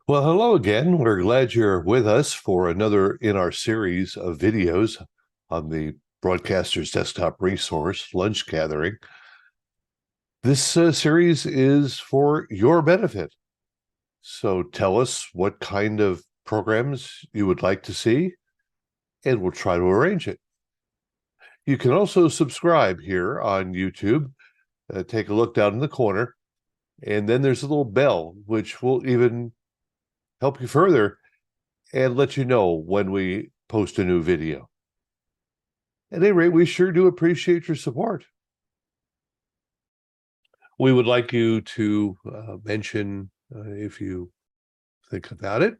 Well, hello again. We're glad you're with us for another in our series of videos on the Broadcaster's Desktop Resource, Lunch Gathering. This series is for your benefit. So tell us what kind of programs you would like to see, and we'll try to arrange it. You can also subscribe here on YouTube. Take a look down in the corner, and then there's a little bell, which will even help you further and let you know when we post a new video. At any rate, we sure do appreciate your support. We would like you to mention, if you think about it,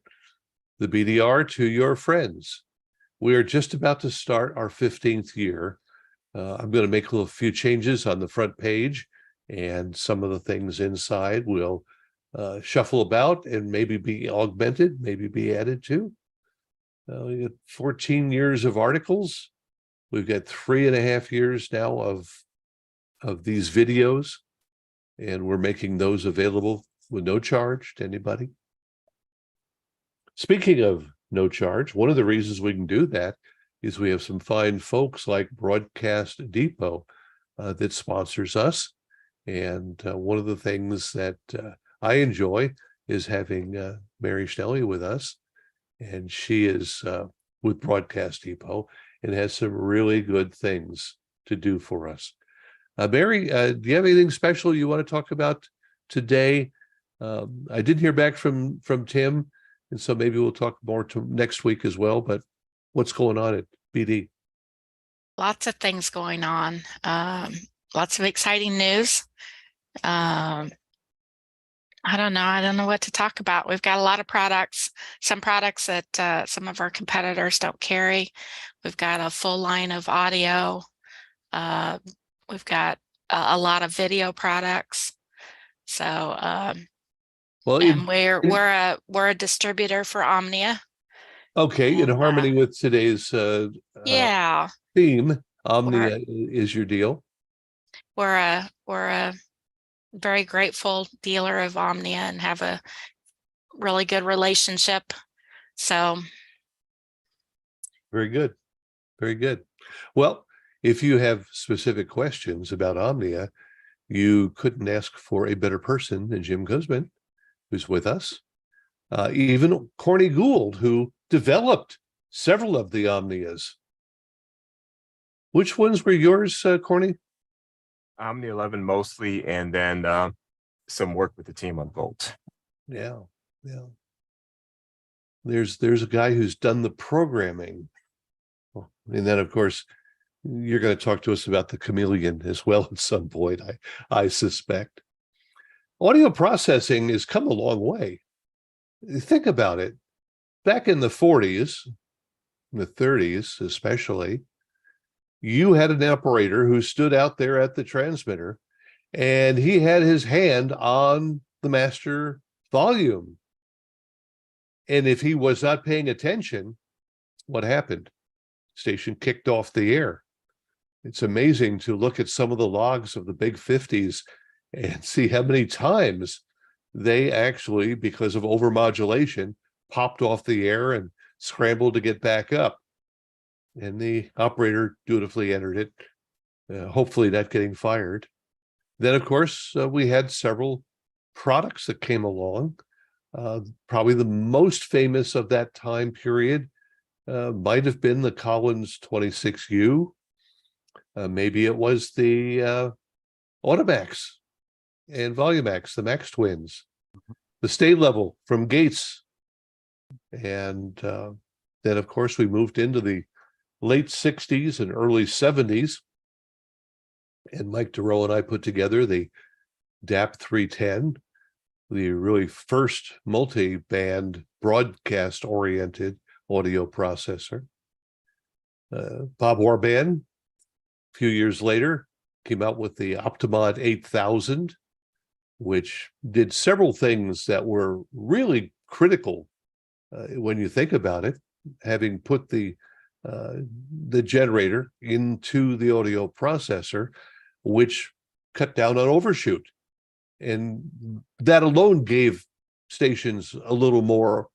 the BDR to your friends. We are just about to start our 15th year. I'm going to make a few changes on the front page, and some of the things inside will shuffle about and maybe be augmented, maybe be added to. We got 14 years of articles. We've got 3.5 years now of these videos, and we're making those available with no charge to anybody. Speaking of no charge, one of the reasons we can do that is we have some fine folks like Broadcast Depot that sponsors us. And one of the things that I enjoy is having Mary Schnelly with us. And she is with Broadcast Depot and has some really good things to do for us. Mary, do you have anything special you want to talk about today? I didn't hear back from Tim, and so maybe we'll talk more next week as well. But what's going on at BD? Lots of things going on. Lots of exciting news. I don't know. I don't know what to talk about. We've got a lot of products, some products that some of our competitors don't carry. We've got a full line of audio. We've got a lot of video products. So, Well, and we're a distributor for Omnia. okay, in And, harmony with today's yeah, theme, Omnia is your deal. we're a very grateful dealer of Omnia and have a really good relationship. So Very good. Very good. Well, if you have specific questions about Omnia, you couldn't ask for a better person than Jim Kuzman, who's with us. Even Cornelius Gould, who developed several of the Omnias. Which ones were yours, Corny? Omni 11 mostly, and then some work with the team on Volt. Yeah, yeah. There's a guy who's done the programming. And then, of course, you're going to talk to us about the Chameleon as well at some point, I suspect. Audio processing has come a long way. Think about it. Back in the 40s, the 30s especially, you had an operator who stood out there at the transmitter, and he had his hand on the master volume. And if he was not paying attention, what happened? Station kicked off the air. It's amazing to look at some of the logs of the big 50s and see how many times they actually, because of overmodulation, popped off the air and scrambled to get back up. And the operator dutifully entered it, hopefully not getting fired. Then, of course, we had several products that came along. Probably the most famous of that time period might have been the Collins 26U. Maybe it was the Automax and Volumax, the Max Twins, the state level from Gates. And then, of course, we moved into the late 60s and early 70s. And Mike DeRoe and I put together the DAP 310, the really first multi-band broadcast-oriented audio processor. Bob Warban, a few years later, came out with the Optimod 8000, which did several things that were really critical when you think about it, having put the generator into the audio processor, which cut down on overshoot. And that alone gave stations a little more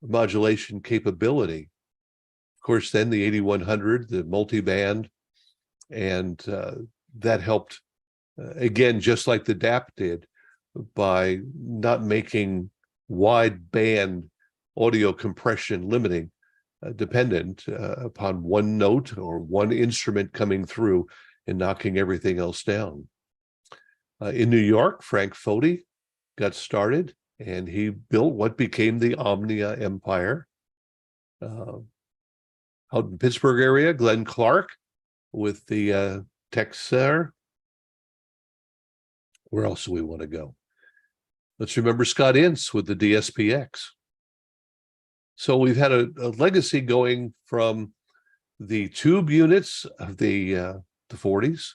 modulation capability. Of course, then the 8100, the multiband, and that helped, again, just like the DAP did, by not making wide band audio compression limiting dependent upon one note or one instrument coming through and knocking everything else down. In New York, Frank Foti got started, and he built what became the Omnia empire. Out in Pittsburgh area, Glenn Clark with the Texar. Where else do we want to go? Let's remember Scott Ince with the DSPX. So we've had a legacy going from the tube units of the 40s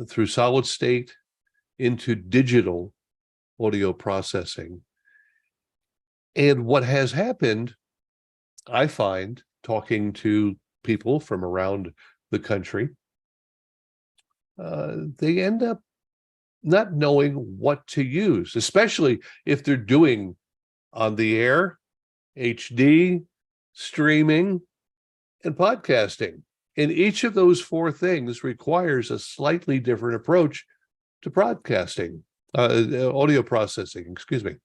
through solid state into digital audio processing. And what has happened, I find, talking to people from around the country, they end up not knowing what to use, especially if they're doing on the air, HD, streaming, and podcasting. And each of those four things requires a slightly different approach to broadcasting, audio processing, excuse me.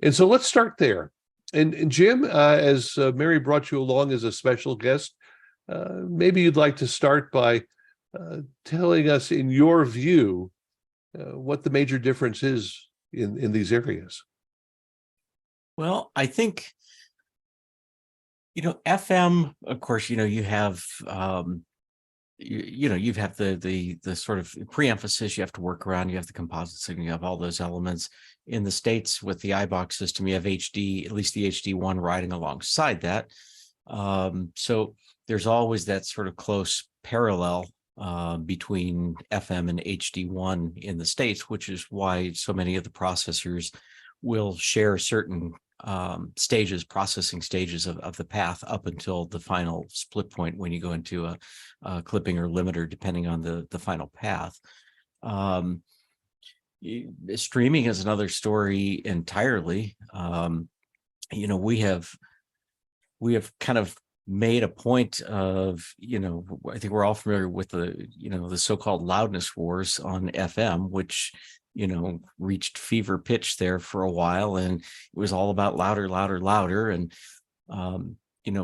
And so let's start there. And Jim, as Mary brought you along as a special guest, maybe you'd like to start by telling us, in your view, what the major difference is in these areas. Well, I think, FM, of course, you have, you have the sort of pre-emphasis you have to work around. You have the composite signal, you have all those elements. In the States with the iBox system, you have HD, at least the HD1 riding alongside that. So there's always that sort of close parallel between FM and HD1 in the States, which is why so many of the processors will share certain processing stages of the path up until the final split point when you go into a clipping or limiter, depending on the final path. Streaming is another story entirely. We have kind of made a point of, I think we're all familiar with the so-called loudness wars on FM, which, reached fever pitch there for a while, and it was all about louder, louder, louder. And,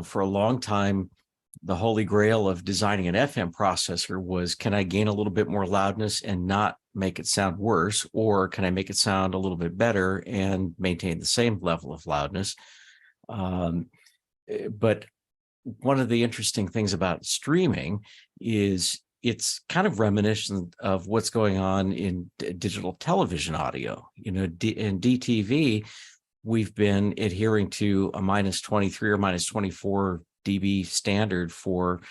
for a long time, the holy grail of designing an FM processor was, can I gain a little bit more loudness and not make it sound worse, or can I make it sound a little bit better and maintain the same level of loudness? But one of the interesting things about streaming is it's kind of reminiscent of what's going on in digital television audio. In DTV, we've been adhering to a minus 23 or minus 24 dB standard for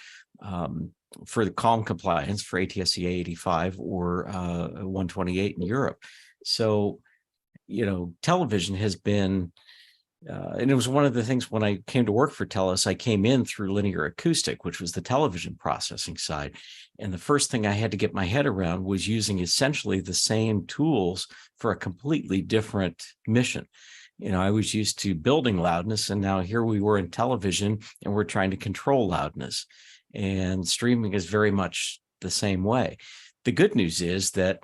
the COM compliance for ATSC 85 or 128 in Europe. So, television has been, and it was one of the things when I came to work for TELUS, I came in through linear acoustic, which was the television processing side. And the first thing I had to get my head around was using essentially the same tools for a completely different mission. I was used to building loudness, and now here we were in television and we're trying to control loudness. And streaming is very much the same way. The good news is that,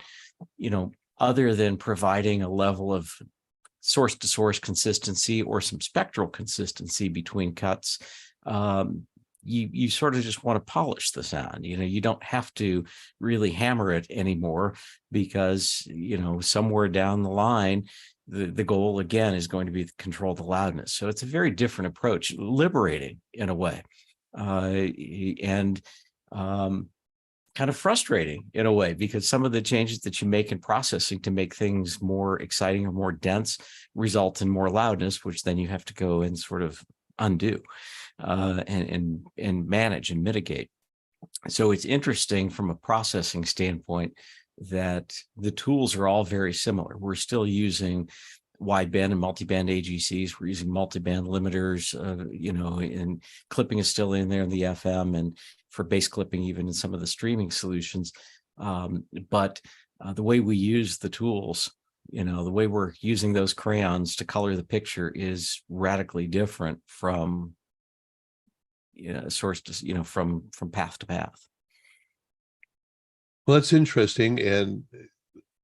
other than providing a level of source-to-source consistency or some spectral consistency between cuts, you sort of just want to polish the sound. You don't have to really hammer it anymore, because somewhere down the line, the goal again is going to be to control the loudness. So it's a very different approach, liberating in a way, and kind of frustrating in a way, because some of the changes that you make in processing to make things more exciting or more dense result in more loudness, which then you have to go and sort of undo and manage and mitigate. So it's interesting from a processing standpoint that the tools are all very similar. We're still using wideband and multiband AGCs. We're using multiband limiters, and clipping is still in there in the FM, and for bass clipping, even in some of the streaming solutions. But the way we use the tools You know, the way we're using those crayons to color the picture is radically different from, you know, source to, you know, from path to path. Well, that's interesting. And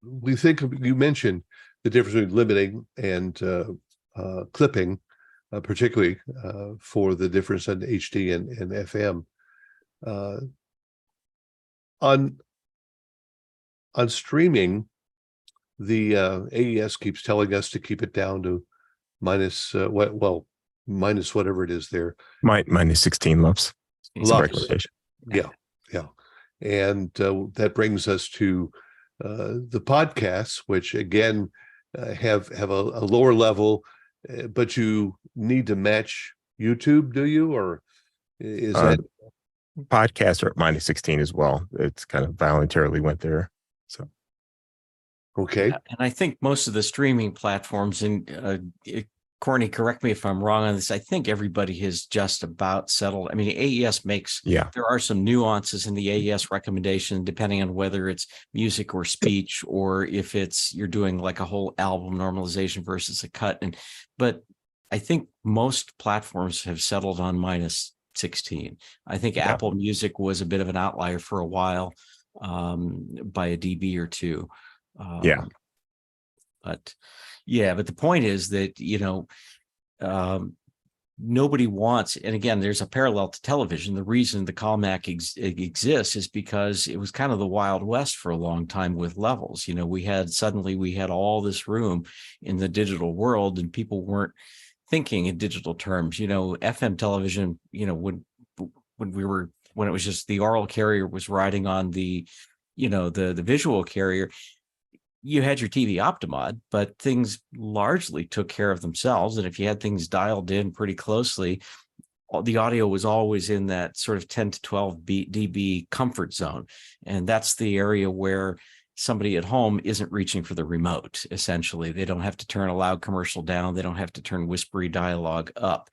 we think you mentioned the difference between limiting and clipping, particularly for the difference in HD and FM. On streaming, the AES keeps telling us to keep it down to minus minus whatever it is there. Minus 16 LUFS. It's a LUFS. recommendation. Yeah. And that brings us to the podcasts, which again have a lower level, but you need to match YouTube, do you? Or is that podcasts are at minus 16 as well? It's kind of voluntarily went there. So okay? And I think most of the streaming platforms, and Corny, correct me if I'm wrong on this, I think everybody has just about settled. I mean, AES makes, there are some nuances in the AES recommendation, depending on whether it's music or speech, or if it's, you're doing like a whole album normalization versus a cut. But I think most platforms have settled on minus 16. I think Apple Music was a bit of an outlier for a while, by a dB or two. But the point is that, you know, nobody wants, and again, there's a parallel to television. The reason the CalMac exists is because it was kind of the Wild West for a long time with levels. You know, we had all this room in the digital world, and people weren't thinking in digital terms. You know, FM television, you know, when it was just the oral carrier was riding on the, you know, the visual carrier, you had your TV Optimod, but things largely took care of themselves. And if you had things dialed in pretty closely, the audio was always in that sort of 10 to 12 dB comfort zone. And that's the area where somebody at home isn't reaching for the remote. Essentially, they don't have to turn a loud commercial down. They don't have to turn whispery dialogue up.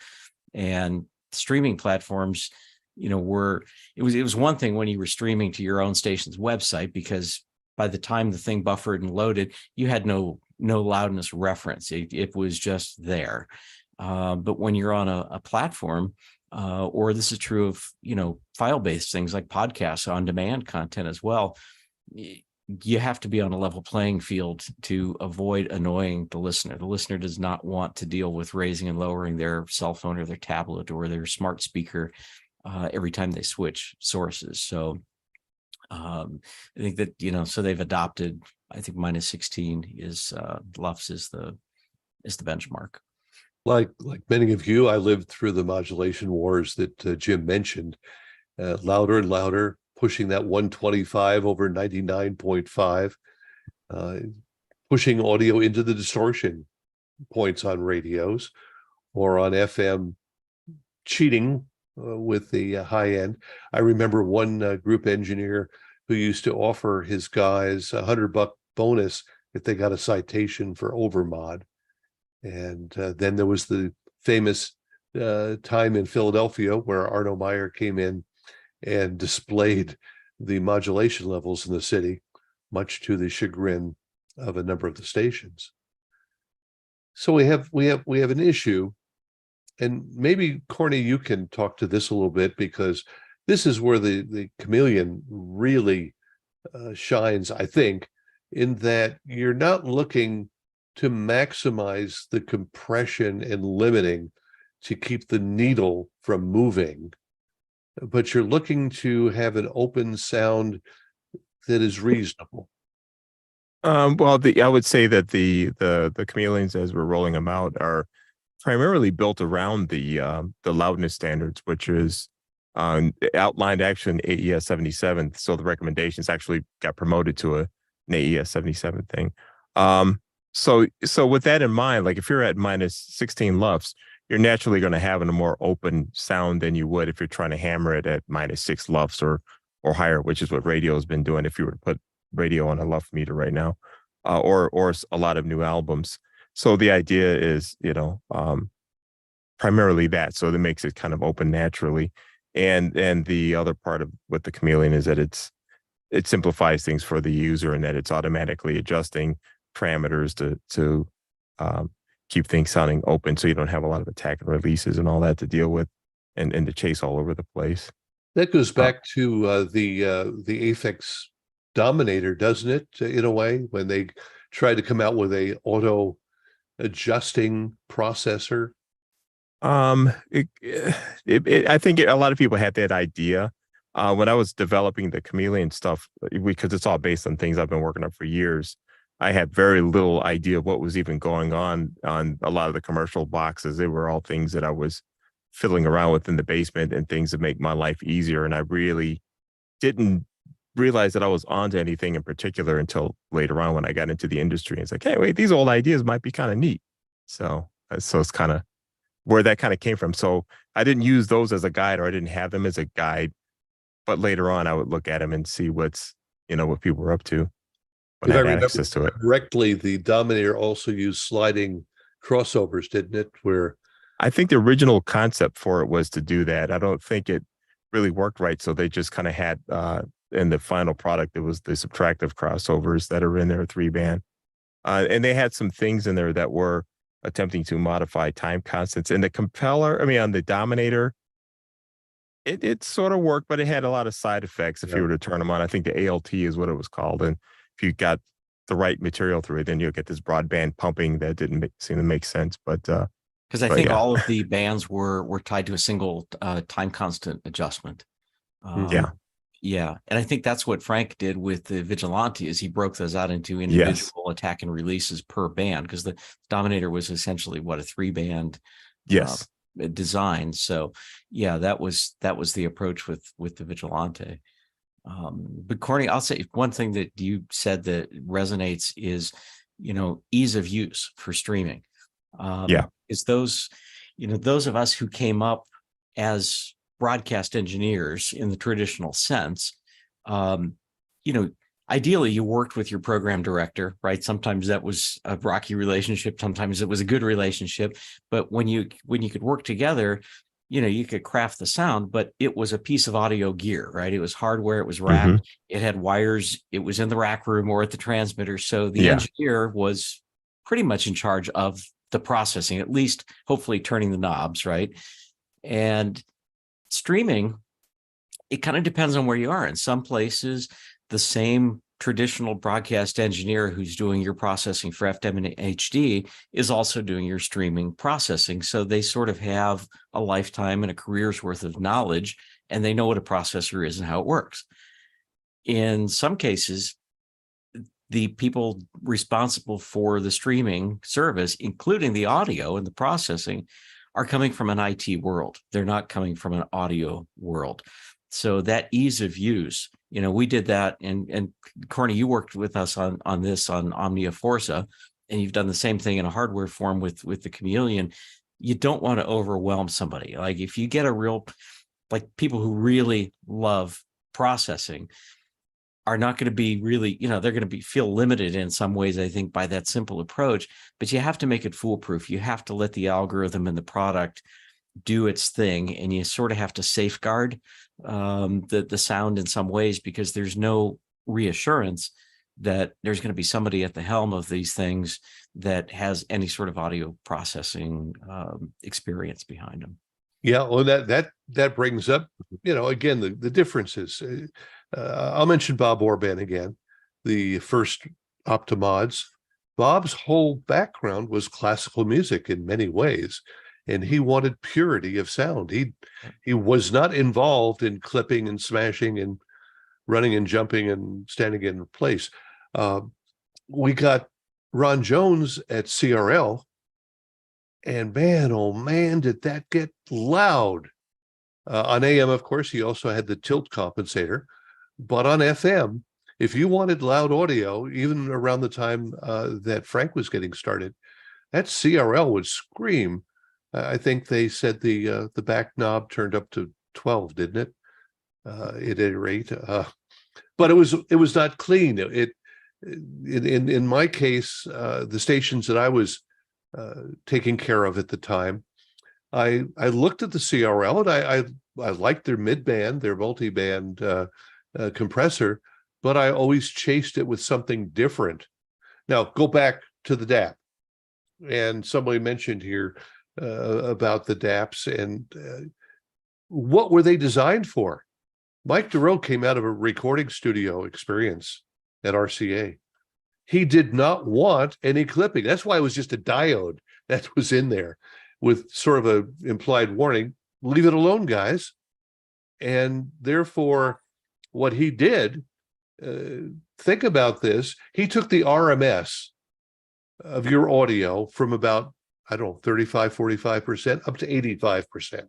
And streaming platforms, you know, it was one thing when you were streaming to your own station's website, because by the time the thing buffered and loaded, you had no loudness reference. It was just there. But when you're on a platform, or this is true of, you know, file-based things like podcasts, on-demand content as well, you have to be on a level playing field to avoid annoying the listener. The listener does not want to deal with raising and lowering their cell phone or their tablet or their smart speaker every time they switch sources. So I think that, you know, so they've adopted, I think minus 16 is LUFS is the benchmark. Like many of you, I lived through the modulation wars that Jim mentioned, louder and louder, pushing that 125 over 99.5, pushing audio into the distortion points on radios, or on FM, cheating with the high end. I remember one group engineer who used to offer his guys $100 bonus if they got a citation for overmod. And then there was the famous time in Philadelphia where Arno Meyer came in and displayed the modulation levels in the city, much to the chagrin of a number of the stations. So we have an issue. And maybe, Corny, you can talk to this a little bit, because this is where the chameleon really shines, I think, in that you're not looking to maximize the compression and limiting to keep the needle from moving, but you're looking to have an open sound that is reasonable. Well, I would say that the chameleons, as we're rolling them out, are primarily built around the loudness standards, which is outlined actually in AES 77. So the recommendations actually got promoted to an AES 77 thing. So with that in mind, like if you're at minus 16 LUFS, you're naturally going to have a more open sound than you would if you're trying to hammer it at minus 6 LUFS or higher, which is what radio has been doing. If you were to put radio on a LUFS meter right now, or a lot of new albums. So the idea is, you know, primarily that. So that makes it kind of open naturally. And the other part of with the chameleon is that it simplifies things for the user, and that it's automatically adjusting parameters to keep things sounding open, so you don't have a lot of attack and releases and all that to deal with, and to chase all over the place. That goes back to the Aphex Dominator, doesn't it? In a way, when they tried to come out with a auto adjusting processor. I think a lot of people had that idea. When I was developing the Chameleon stuff, because it's all based on things I've been working on for years, I had very little idea of what was even going on a lot of the commercial boxes. They were all things that I was fiddling around with in the basement and things that make my life easier. And I really didn't realize that I was onto anything in particular until later on when I got into the industry. It's like, hey, wait, these old ideas might be kind of neat. So it's kind of where that kind of came from. So I didn't use those as a guide, or I didn't have them as a guide. But later on, I would look at them and see what people were up to when If I I had remember access to it. correctly, the Dominator also used sliding crossovers, didn't it? Where I think the original concept for it was to do that. I don't think it really worked right. So they just kind of had in the final product, it was the subtractive crossovers that are in their 3-band. And they had some things in there that were attempting to modify time constants. And the compeller, on the Dominator, it sort of worked, but it had a lot of side effects if you were to turn them on. I think the ALT is what it was called. And if you got the right material through it, then you'll get this broadband pumping that didn't seem to make sense. But because I think all of the bands were tied to a single time constant adjustment. Yeah. And I think that's what Frank did with the Vigilante, is he broke those out into individual attack and releases per band, because the Dominator was essentially a 3-band design. So yeah, that was the approach with the Vigilante. But Corny, I'll say one thing that you said that resonates is, ease of use for streaming. Is those of us who came up as broadcast engineers in the traditional sense, ideally you worked with your program director, right? Sometimes that was a rocky relationship, sometimes it was a good relationship, but when you could work together, you could craft the sound, but it was a piece of audio gear, right? It was hardware, it was racked, it had wires, it was in the rack room or at the transmitter. So the engineer was pretty much in charge of the processing, at least hopefully turning the knobs, right? And streaming, it kind of depends on where you are. In some places, the same traditional broadcast engineer who's doing your processing for FM and HD is also doing your streaming processing. So they sort of have a lifetime and a career's worth of knowledge, and they know what a processor is and how it works. In some cases, the people responsible for the streaming service, including the audio and the processing, are coming from an IT world. They're not coming from an audio world. So that ease of use, we did that. And Corny, you worked with us on this on Omnia Forza, and you've done the same thing in a hardware form with the Chameleon. You don't want to overwhelm somebody. Like if you get people who really love processing are not going to be really, they're going to feel limited in some ways, I think, by that simple approach, but you have to make it foolproof. You have to let the algorithm and the product do its thing, and you sort of have to safeguard the sound in some ways, because there's no reassurance that there's going to be somebody at the helm of these things that has any sort of audio processing experience behind them. Yeah, well, that brings up, again, the differences. I'll mention Bob Orban again, the first Optimods. Bob's whole background was classical music in many ways, and he wanted purity of sound. He was not involved in clipping and smashing and running and jumping and standing in place. We got Ron Jones at CRL, and man, oh man, did that get loud. On AM, of course, he also had the tilt compensator, but on FM, if you wanted loud audio, even around the time that Frank was getting started, that CRL would scream. I think they said the back knob turned up to 12, didn't it? At any rate, but it was not clean. In my case, the stations that I was taking care of at the time, I looked at the CRL and I liked their mid-band, their multi-band compressor, but I always chased it with something different. Now go back to the DAP, and somebody mentioned here about the DAPs and what were they designed for? Mike Durrell came out of a recording studio experience at RCA. He did not want any clipping. That's why it was just a diode that was in there with sort of a implied warning, leave it alone, guys. And therefore, what he did, think about this, he took the RMS of your audio from about, I don't know, 35, 45% up to 85%.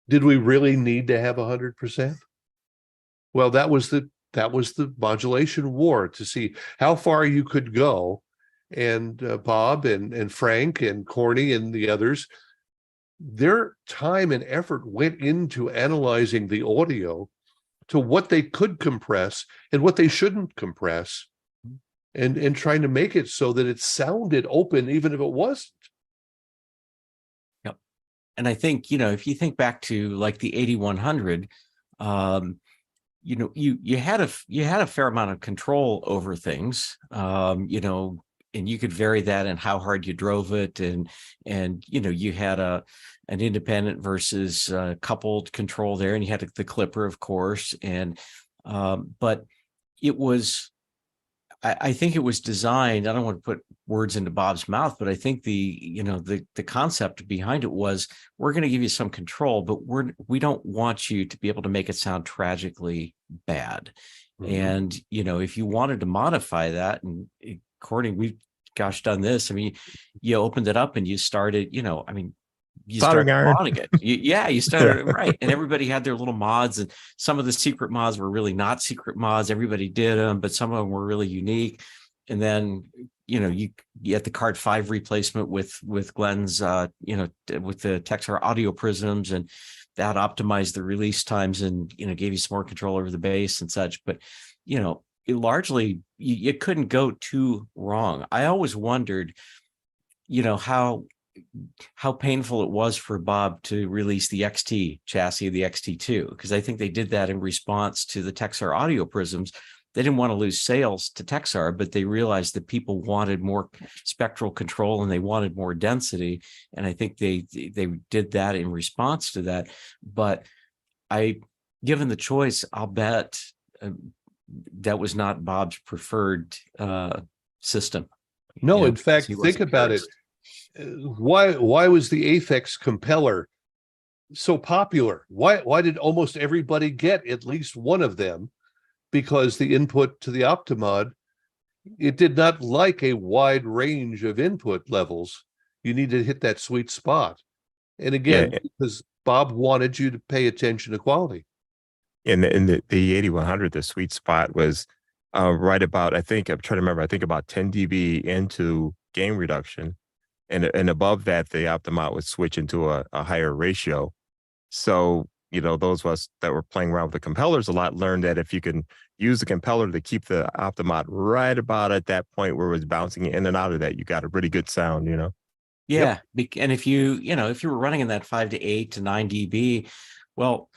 Did we really need to have 100%? Well, that was the modulation war, to see how far you could go. And Bob and Frank and Corny and the others, their time and effort went into analyzing the audio to what they could compress and what they shouldn't compress, and trying to make it so that it sounded open even if it wasn't. Yep. And I think, if you think back to like the 8100, you had a fair amount of control over things, and you could vary that and how hard you drove it, and you had an independent versus coupled control there, and you had the clipper, of course, and but it was, I think it was designed, I don't want to put words into Bob's mouth, but I think the concept behind it was, we're going to give you some control, but we don't want you to be able to make it sound tragically bad. Mm-hmm. And, if you wanted to modify that, and according, we've done this. I mean, you opened it up and you started, you started modding it. You started right, and everybody had their little mods, and some of the secret mods were really not secret mods. Everybody did them, but some of them were really unique. And then you had the Card 5 replacement with Glenn's with the Texar audio prisms, and that optimized the release times and gave you some more control over the bass and such. But it largely, you couldn't go too wrong. I always wondered how painful it was for Bob to release the XT chassis of the XT2, because I think they did that in response to the Texar audio prisms. They didn't want to lose sales to Texar, but they realized that people wanted more spectral control and they wanted more density. And I think they did that in response to that. But given the choice, I'll bet that was not Bob's preferred system. No, in fact, think about it. Why was the Aphex compeller so popular? Why did almost everybody get at least one of them? Because the input to the Optimod, it did not like a wide range of input levels. You need to hit that sweet spot. And again, because Bob wanted you to pay attention to quality. In the 8100, the sweet spot was right about, I'm trying to remember, I think about 10 dB into gain reduction. And above that, the Optimod would switch into a higher ratio. So, those of us that were playing around with the compellers a lot learned that if you can use the compeller to keep the Optimod right about at that point where it was bouncing in and out of that, you got a really good sound, Yeah. Yep. And if you were running in that 5 to 8 to 9 dB, well,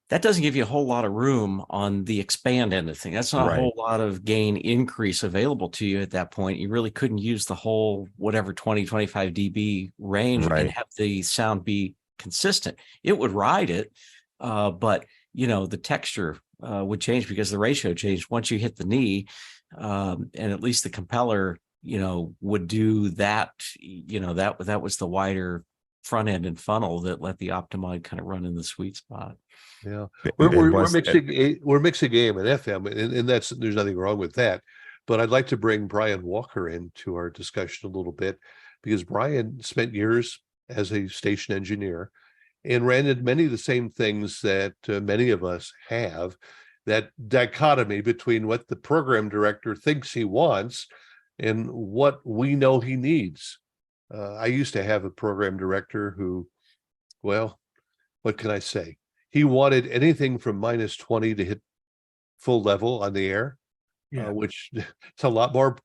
that doesn't give you a whole lot of room on the expand end of things. That's not a whole lot of gain increase available to you at that point. You really couldn't use the whole, whatever, 20, 25 dB range and have the sound be consistent. It would ride it, but, the texture would change because the ratio changed once you hit the knee, and at least the compeller, would do that. That was the wider front end and funnel that let the Optimod kind of run in the sweet spot. Yeah, we're mixing AM and FM, and there's nothing wrong with that. But I'd like to bring Brian Walker into our discussion a little bit, because Brian spent years as a station engineer and ran into many of the same things that many of us have. That dichotomy between what the program director thinks he wants and what we know he needs. I used to have a program director who, well, what can I say? He wanted anything from -20 to hit full level on the air, which it's a lot more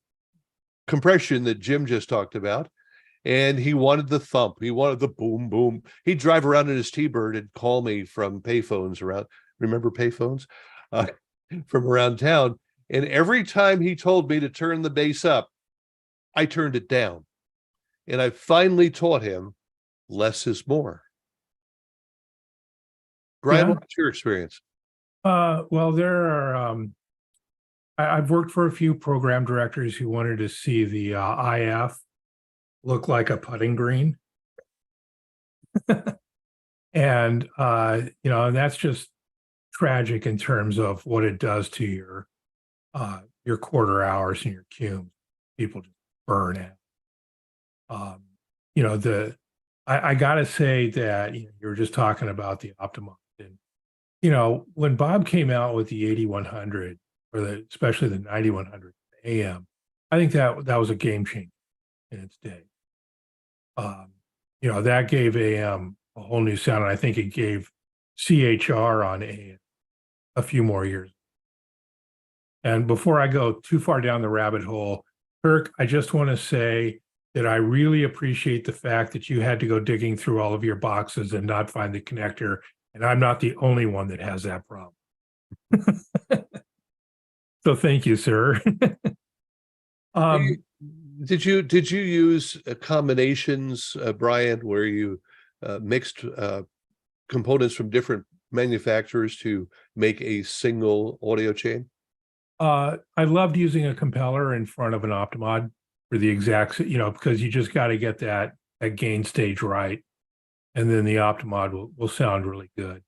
compression that Jim just talked about. And he wanted the thump. He wanted the boom, boom. He'd drive around in his T-Bird and call me from payphones around, remember payphones? From around town. And every time he told me to turn the bass up, I turned it down. And I finally taught him less is more. Brian, Yeah. what's your experience? Well, there are, I've worked for a few program directors who wanted to see the IF look like a putting green. And, that's just tragic in terms of what it does to your quarter hours and your cumes. People just burn out. I gotta say that, you were just talking about the Optima. And, when Bob came out with the 8100 or especially the 9100 AM, I think that was a game changer in its day. That gave AM a whole new sound. And I think it gave CHR on AM a few more years. And before I go too far down the rabbit hole, Kirk, I just want to say that I really appreciate the fact that you had to go digging through all of your boxes and not find the connector. And I'm not the only one that has that problem. So thank you, sir. Did you use combinations, Brian, where you mixed components from different manufacturers to make a single audio chain? I loved using a compeller in front of an Optimod for the exact, because you just got to get that gain stage right, and then the Optimod will sound really good.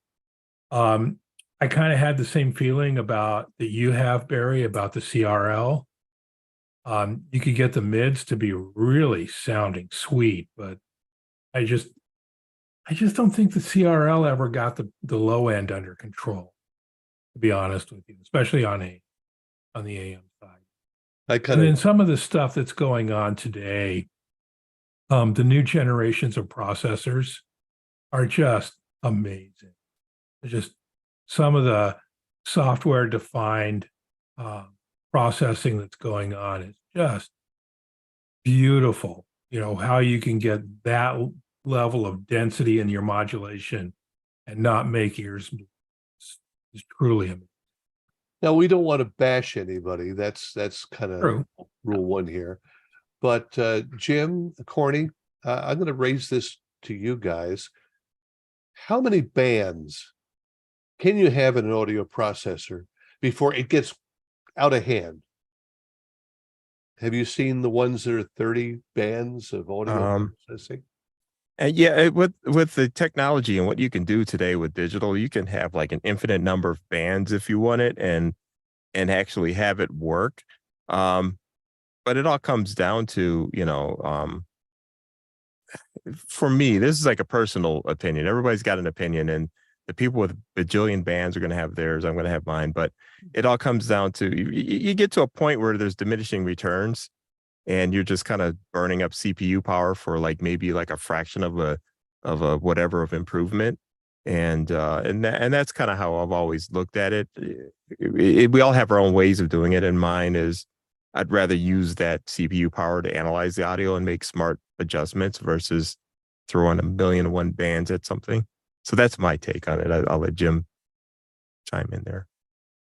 I kind of had the same feeling that you have, Barry, about the CRL. You could get the mids to be really sounding sweet, but I just don't think the CRL ever got the low end under control, to be honest with you, especially on the AM side. And then some of the stuff that's going on today, the new generations of processors are just amazing. Just some of the software defined processing that's going on is just beautiful. How you can get that level of density in your modulation and not make ears bleed is truly amazing. Now, we don't want to bash anybody. That's kind of True. rule one here. But Jim, Corny, I'm going to raise this to you guys. How many bands can you have in an audio processor before it gets out of hand? Have you seen the ones that are 30 bands of audio processing? And yeah, with the technology and what you can do today with digital, you can have like an infinite number of bands if you want it, and actually have it work. But it all comes down to, for me, this is like a personal opinion. Everybody's got an opinion, and the people with bajillion bands are going to have theirs. I'm going to have mine. But it all comes down to you get to a point where there's diminishing returns, and you're just kind of burning up CPU power for maybe a fraction of a whatever of improvement. And that's kind of how I've always looked at it. We all have our own ways of doing it, and mine is I'd rather use that CPU power to analyze the audio and make smart adjustments versus throwing 1,000,001 bands at something. So that's my take on it. I'll let Jim chime in there.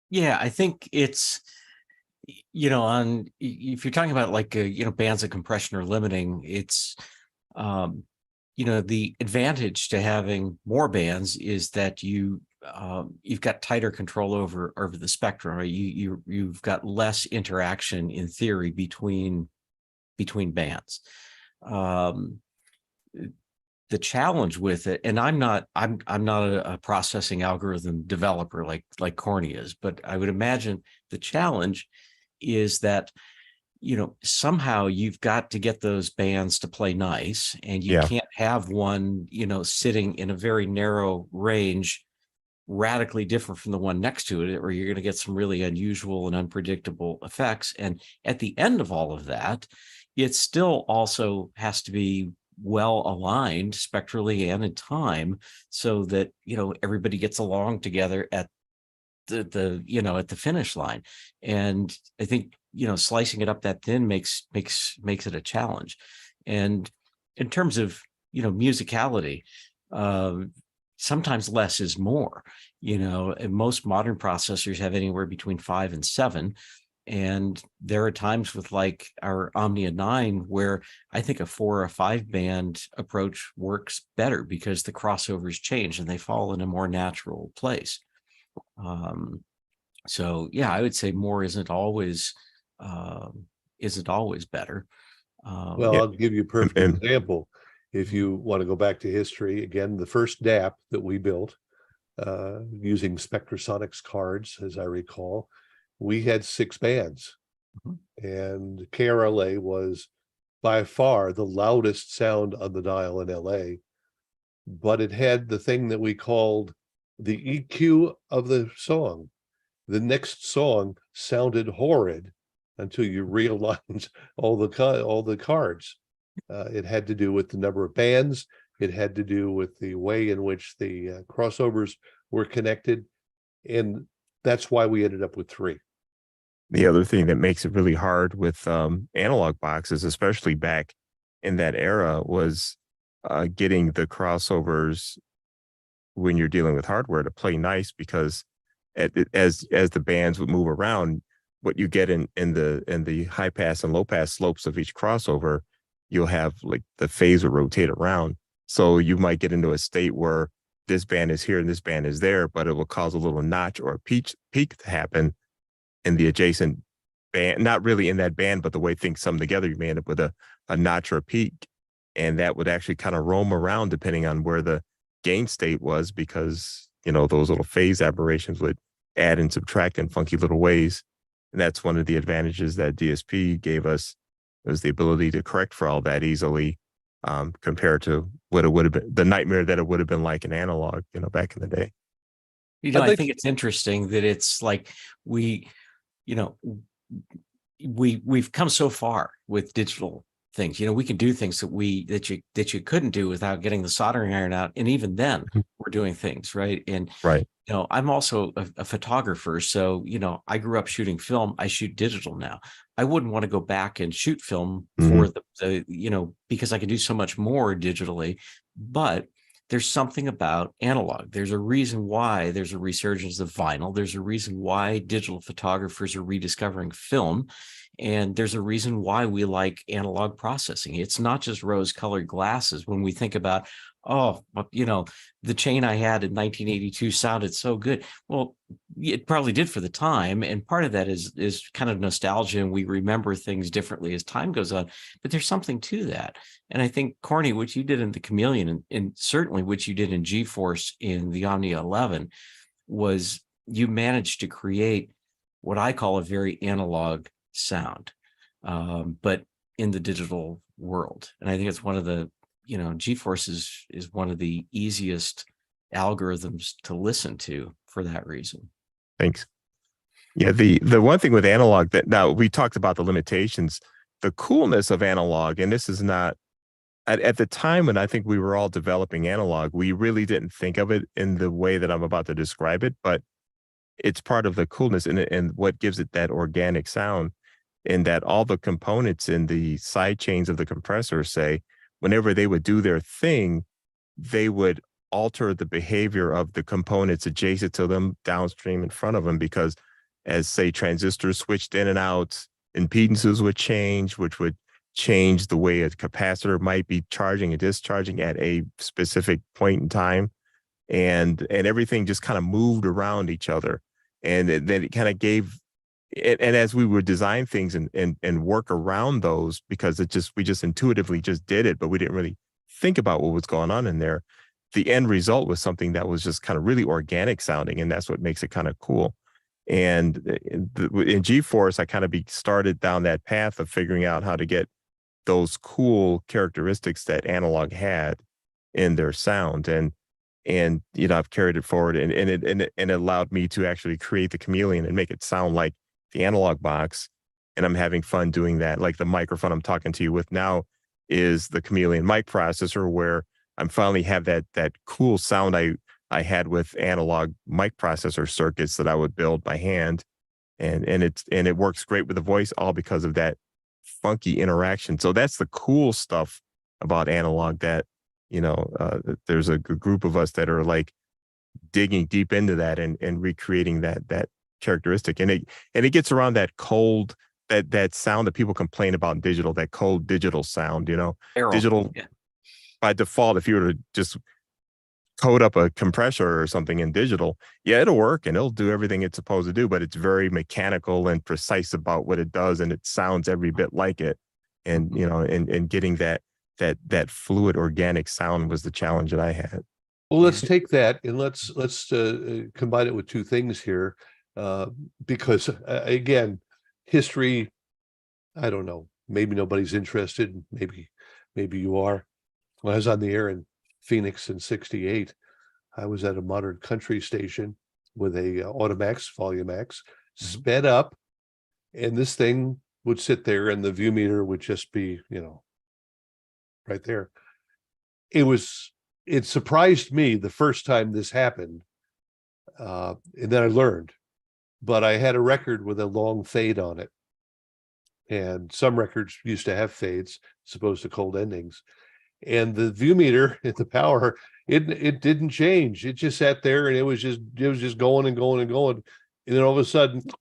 Yeah, I think it's, if you're talking about bands of compression or limiting, it's, the advantage to having more bands is that you've got tighter control over the spectrum, right? You've got less interaction in theory between bands. The challenge with it, and I'm not a processing algorithm developer like Corny is, but I would imagine the challenge is that somehow you've got to get those bands to play nice, and you can't have one sitting in a very narrow range radically different from the one next to it, or you're going to get some really unusual and unpredictable effects. And at the end of all of that, it still also has to be well aligned spectrally and in time, so that everybody gets along together at the finish line. And I think slicing it up that thin makes it a challenge. And in terms of musicality, sometimes less is more. And most modern processors have anywhere between 5 and 7. And there are times with like our Omnia 9 where I think a 4 or a 5 band approach works better because the crossovers change and they fall in a more natural place. So yeah, I would say more isn't always better. Well, Yeah. I'll give you a perfect And example. If you want to go back to history, again, the first DAP that we built using Spectrasonics cards, as I recall, we had 6 bands. Mhm. And KRLA was by far the loudest sound on the dial in LA, but it had the thing that we called the EQ of the song. The next song sounded horrid until you realigned all the cards. It had to do with the number of bands. It had to do with the way in which the crossovers were connected, and that's why we ended up with 3. the other thing that makes it really hard with analog boxes, especially back in that era, was getting the crossovers when you're dealing with hardware to play nice, because as the bands would move around, what you get in the high pass and low pass slopes of each crossover, you'll have like the phase will rotate around. So you might get into a state where this band is here and this band is there, but it will cause a little notch or a peak to happen in the adjacent band, not really in that band, but the way things sum together, you may end up with a notch or a peak. And that would actually kind of roam around depending on where the gain state was, because, you know, those little phase aberrations would add and subtract in funky little ways. And that's one of the advantages that DSP gave us, was the ability to correct for all that easily, compared to what it would have been, the nightmare that it would have been like in analog, you know, back in the day. You know, I'd I like- think it's interesting that it's like we've come so far with digital things. You know, we can do things that you couldn't do without getting the soldering iron out, and even then we're doing things right. And Right. you know, I'm also a photographer, so you know, I grew up shooting film. I shoot digital now. I wouldn't want to go back and shoot film for the you know, because I can do so much more digitally. But there's something about analog. There's a reason why there's a resurgence of vinyl. There's a reason why digital photographers are rediscovering film. And there's a reason why we like analog processing. It's not just rose-colored glasses. When we think about, oh, you know, the chain I had in 1982 sounded so good. Well, it probably did for the time. And part of that is kind of nostalgia, and we remember things differently as time goes on. But there's something to that. And I think, Corny, what you did in the Chameleon, and certainly what you did in GeForce in the Omnia 11, was you managed to create what I call a very analog sound, but in the digital world. And I think it's one of the, you know, GeForce is one of the easiest algorithms to listen to for that reason. Thanks. Yeah, the one thing with analog, that now we talked about the limitations, the coolness of analog, and this is not at the time when I think we were all developing analog, we really didn't think of it in the way that I'm about to describe it, but it's part of the coolness and what gives it that organic sound, in that all the components in the side chains of the compressor, say, whenever they would do their thing, they would alter the behavior of the components adjacent to them, downstream, in front of them, because as, say, transistors switched in and out, impedances would change, which would change the way a capacitor might be charging and discharging at a specific point in time. And everything just kind of moved around each other. And then it kind of gave, and as we would design things and work around those, because we just intuitively just did it, but we didn't really think about what was going on in there. The end result was something that was just kind of really organic sounding, and that's what makes it kind of cool. And in GeForce, I kind of started down that path of figuring out how to get those cool characteristics that analog had in their sound. And you know, I've carried it forward, and it allowed me to actually create the Chameleon and make it sound like the analog box. And I'm having fun doing that. Like the microphone I'm talking to you with now is the Chameleon mic processor, where I'm finally have that cool sound I had with analog mic processor circuits that I would build by hand. And it works great with the voice, all because of that funky interaction. So that's the cool stuff about analog, that, you know, there's a group of us that are like digging deep into that and recreating that characteristic, and it gets around that cold, that sound that people complain about in digital, that cold digital sound. Digital by default, if you were to just code up a compressor or something in digital, it'll work and it'll do everything it's supposed to do, but it's very mechanical and precise about what it does, and it sounds every bit like it. And and getting that fluid organic sound was the challenge that I had. Well, let's take that and let's combine it with two things here, because again, history, I don't know, maybe nobody's interested, maybe you are. When I was on the air in Phoenix in '68, I was at a modern country station with a Automax, Volumax, sped up, and this thing would sit there and the view meter would just be, right there. It surprised me the first time this happened, and then I learned. But I had a record with a long fade on it, and some records used to have fades as opposed to cold endings. And the view meter at the power, it didn't change. It just sat there and it was just going and going and going. And then all of a sudden, it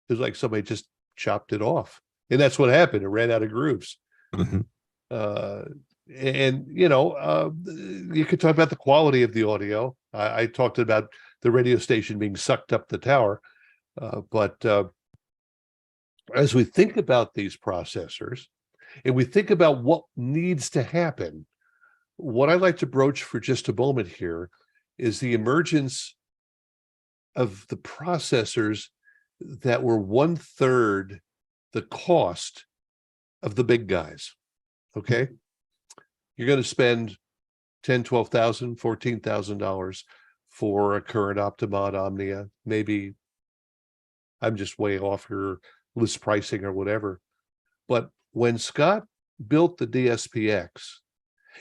was like somebody just chopped it off. And that's what happened. It ran out of grooves. Mm-hmm. You could talk about the quality of the audio. I talked about the radio station being sucked up the tower. But as we think about these processors, and we think about what needs to happen, what I'd like to broach for just a moment here is the emergence of the processors that were 1/3 the cost of the big guys. Okay. You're going to spend $10,000, $12,000, $14,000 for a current Optimod Omnia. Maybe I'm just way off your list pricing or whatever. But when Scott built the DSPX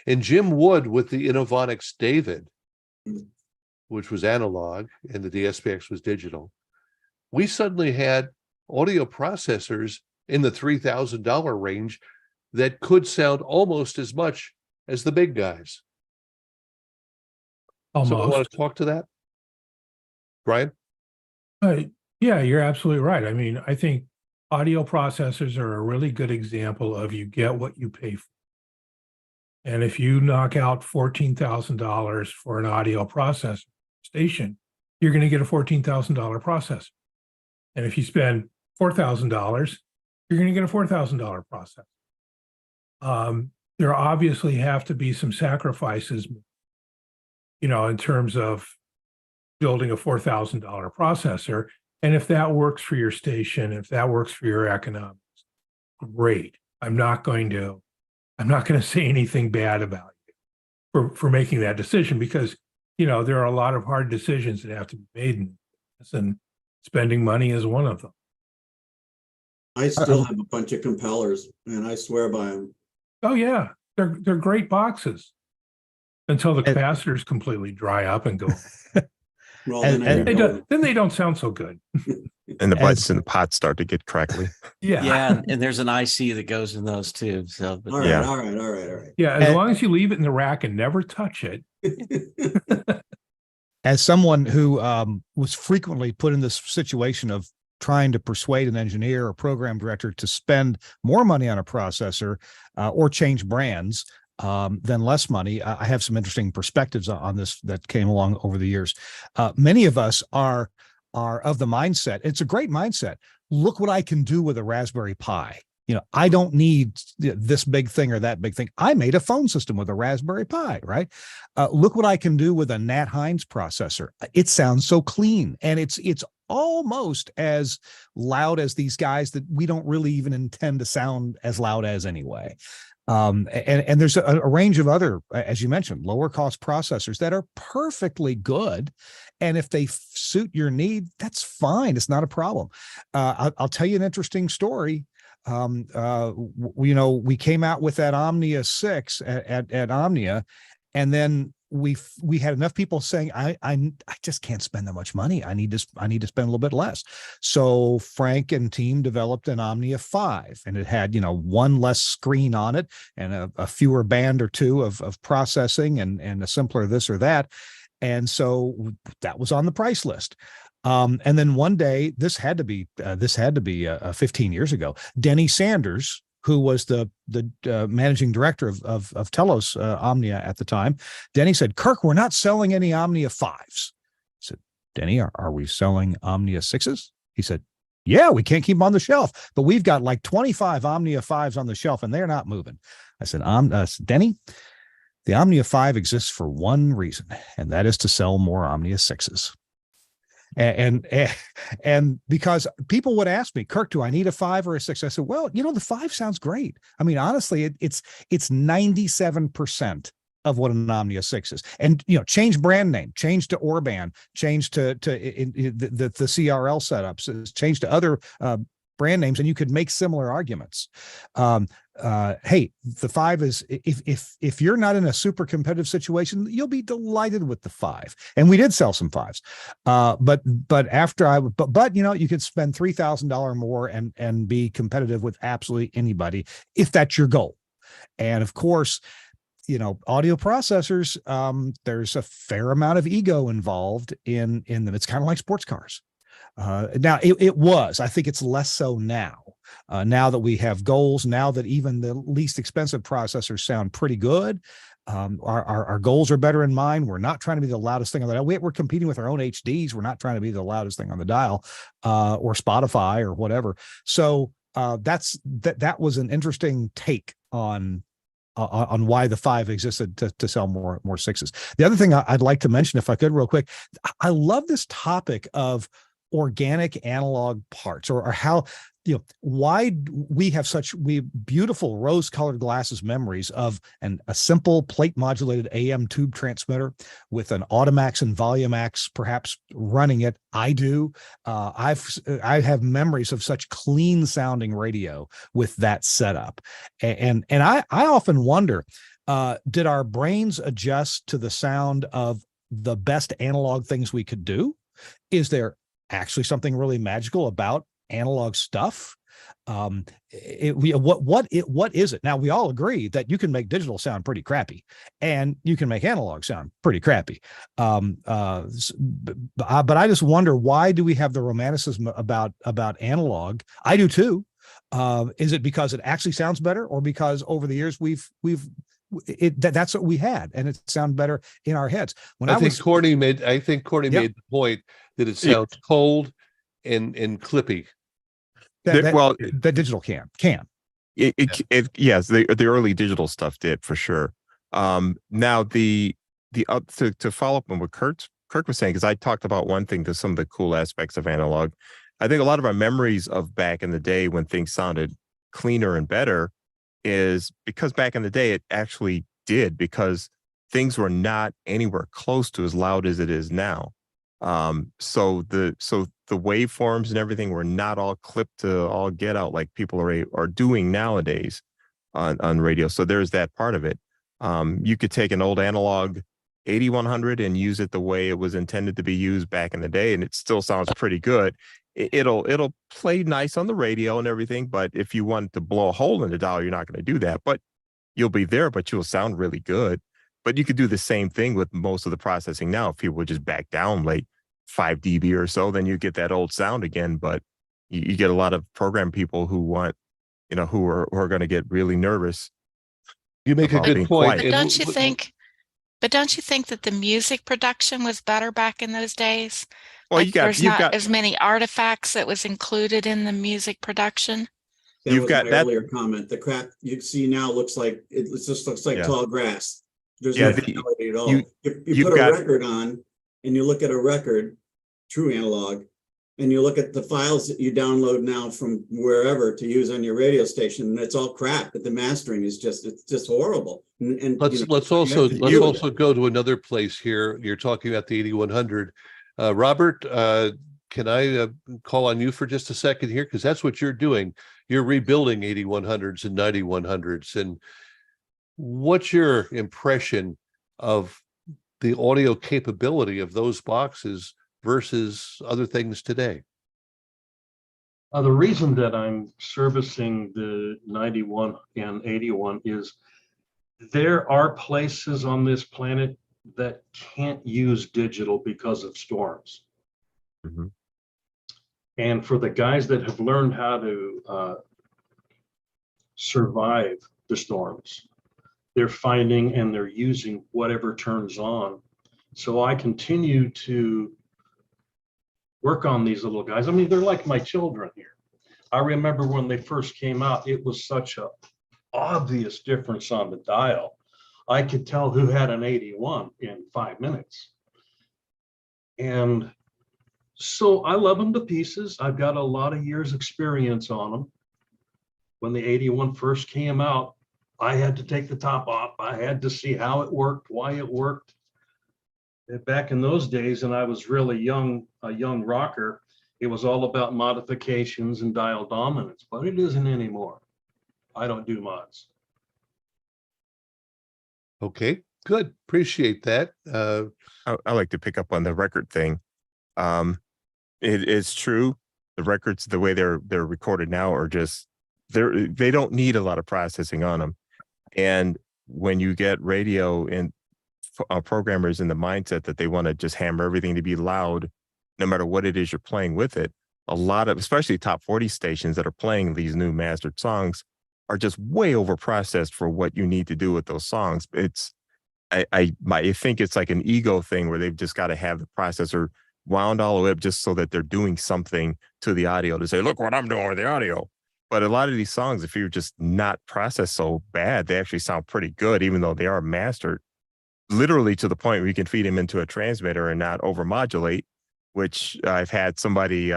and Jim Wood with the Innovonics David, which was analog and the DSPX was digital, we suddenly had audio processors in the $3,000 range that could sound almost as much as the big guys. Almost. So I want to talk to that, Brian? Yeah, you're absolutely right. I mean, I think audio processors are a really good example of you get what you pay for. And if you knock out $14,000 for an audio processor station, you're going to get a $14,000 processor. And if you spend $4,000, you're going to get a $4,000 processor. There obviously have to be some sacrifices, in terms of building a $4,000 processor. And if that works for your station, if that works for your economics, great. I'm not going to say anything bad about you for making that decision, because, there are a lot of hard decisions that have to be made in this, and spending money is one of them. I still have a bunch of compellers, and I swear by them. Oh yeah, they're great boxes until the capacitors completely dry up and go. Well, then they don't sound so good. And the butts and the pots start to get crackly. Yeah, and there's an IC that goes in those too. So, all right. Yeah, as long as you leave it in the rack and never touch it. As someone who was frequently put in this situation of trying to persuade an engineer or program director to spend more money on a processor or change brands than less money, I have some interesting perspectives on this that came along over the years. Many of us are of the mindset. It's a great mindset. Look what I can do with a Raspberry Pi. I don't need this big thing or that big thing. I made a phone system with a Raspberry Pi, right? Look what I can do with a Nat Hines processor. It sounds so clean, and it's almost as loud as these guys that we don't really even intend to sound as loud as anyway. And there's a range of other, as you mentioned, lower cost processors that are perfectly good. And if they suit your need, that's fine. It's not a problem. I'll tell you an interesting story. We came out with that Omnia 6 at Omnia, and then we had enough people saying, I just can't spend that much money. I need to spend a little bit less. So Frank and team developed an Omnia 5, and it had, one less screen on it and a fewer band or two of processing and a simpler this or that. And so that was on the price list. And then one day, this had to be 15 years ago. Denny Sanders, who was the managing director of Telos Omnia at the time, Denny said, "Kirk, we're not selling any Omnia 5s." I said, "Denny, are we selling Omnia 6s?" He said, "Yeah, we can't keep them on the shelf, but we've got like 25 Omnia 5s on the shelf and they're not moving." I said, "Denny, the Omnia 5 exists for one reason, and that is to sell more Omnia 6s." And because people would ask me, "Kirk, do I need a 5 or a 6?" I said, "Well, the 5 sounds great. I mean, honestly, it's 97% of what an Omnia 6 is. And change brand name, change to Orban, change to the CRL setups, change to other brand names, and you could make similar arguments. Hey, the 5 is, if you're not in a super competitive situation, you'll be delighted with the 5. And we did sell some 5s. But you could spend $3,000 more and be competitive with absolutely anybody if that's your goal. And of course, audio processors, there's a fair amount of ego involved in them. It's kind of like sports cars. Now I think it's less so now. Now that we have goals, now that even the least expensive processors sound pretty good, our goals are better in mind. We're not trying to be the loudest thing on the dial. We're competing with our own HDs. We're not trying to be the loudest thing on the dial, or Spotify or whatever. So that was an interesting take on why the 5 existed to sell more 6s. The other thing I'd like to mention, if I could, real quick, I love this topic of organic analog parts, or how why we have we beautiful rose-colored glasses memories of a simple plate modulated AM tube transmitter with an Audimax and Volumax perhaps running it. I do. I have memories of such clean sounding radio with that setup, and I often wonder, did our brains adjust to the sound of the best analog things we could do? Is there actually something really magical about analog stuff? What is it? Now, we all agree that you can make digital sound pretty crappy and you can make analog sound pretty crappy. But I just wonder, why do we have the romanticism about analog? I do too. Is it because it actually sounds better, or because over the years that's what we had and it sounded better in our heads? I think Corny made the point that it sounds cold and clippy. That digital can. Yes, the early digital stuff did, for sure. Now to follow up on what Kirk was saying, because I talked about one thing, to some of the cool aspects of analog. I think a lot of our memories of back in the day when things sounded cleaner and better is because back in the day it actually did, because things were not anywhere close to as loud as it is now. So the waveforms and everything were not all clipped to all get out like people are doing nowadays on radio. So there's that part of it. You could take an old analog 8100 and use it the way it was intended to be used back in the day, and it still sounds pretty good. It'll play nice on the radio and everything, but if you want to blow a hole in the dial, you're not going to do that. But you'll be there, but you'll sound really good. But you could do the same thing with most of the processing now. If people would just back down like 5 dB or so, then you get that old sound again. But you get a lot of program people who want, who are going to get really nervous. You make a good point. But don't you think that the music production was better back in those days? Well, you've got as many artifacts that was included in the music production. You've got that earlier comment. The crap you see now looks like tall grass. There's no fidelity at all. You put a record on and you look at a record, true analog, and you look at the files that you download now from wherever to use on your radio station, and it's all crap. But the mastering is just horrible. And let's also go to another place here. You're talking about the 8100. Robert, can I call on you for just a second here? Because that's what you're doing. You're rebuilding 8100s and 9100s. And what's your impression of the audio capability of those boxes versus other things today? The reason that I'm servicing the 91 and 81 is there are places on this planet that can't use digital because of storms. Mhm. And for the guys that have learned how to survive the storms, they're finding and they're using whatever turns on. So I continue to work on these little guys. I mean, they're like my children here. I remember when they first came out, it was such a obvious difference on the dial. I could tell who had an 81 in 5 minutes. And so I love them to pieces. I've got a lot of years experience on them. When the 81 first came out, I had to take the top off. I had to see how it worked, why it worked. Back in those days, and I was really young, a young rocker, it was all about modifications and dial dominance, but it isn't anymore. I don't do mods. Okay, good. Appreciate that. I like to pick up on the record thing. It is true. The records, the way they're recorded now, are just they don't need a lot of processing on them. And when you get radio and programmers in the mindset that they want to just hammer everything to be loud, no matter what it is you're playing with it, a lot of, especially top 40 stations that are playing these new mastered songs, are just way over processed for what you need to do with those songs. I think it's like an ego thing where they've just got to have the processor wound all the way up just so that they're doing something to the audio to say, look what I'm doing with the audio. But a lot of these songs, if you're just not processed so bad, they actually sound pretty good, even though they are mastered, literally to the point where you can feed them into a transmitter and not overmodulate, which I've had somebody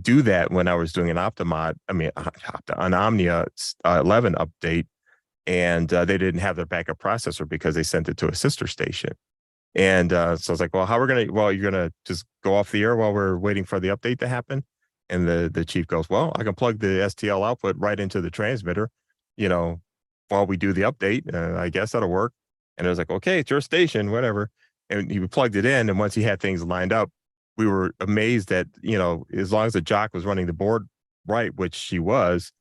do that when I was doing an an Omnia 11 update, and they didn't have their backup processor because they sent it to a sister station. And so I was like, well, you're gonna just go off the air while we're waiting for the update to happen? And the chief goes, well, I can plug the STL output right into the transmitter, while we do the update. I guess that'll work. And I was like, okay, it's your station, whatever. And he plugged it in. And once he had things lined up, we were amazed that, as long as the jock was running the board right, which she was,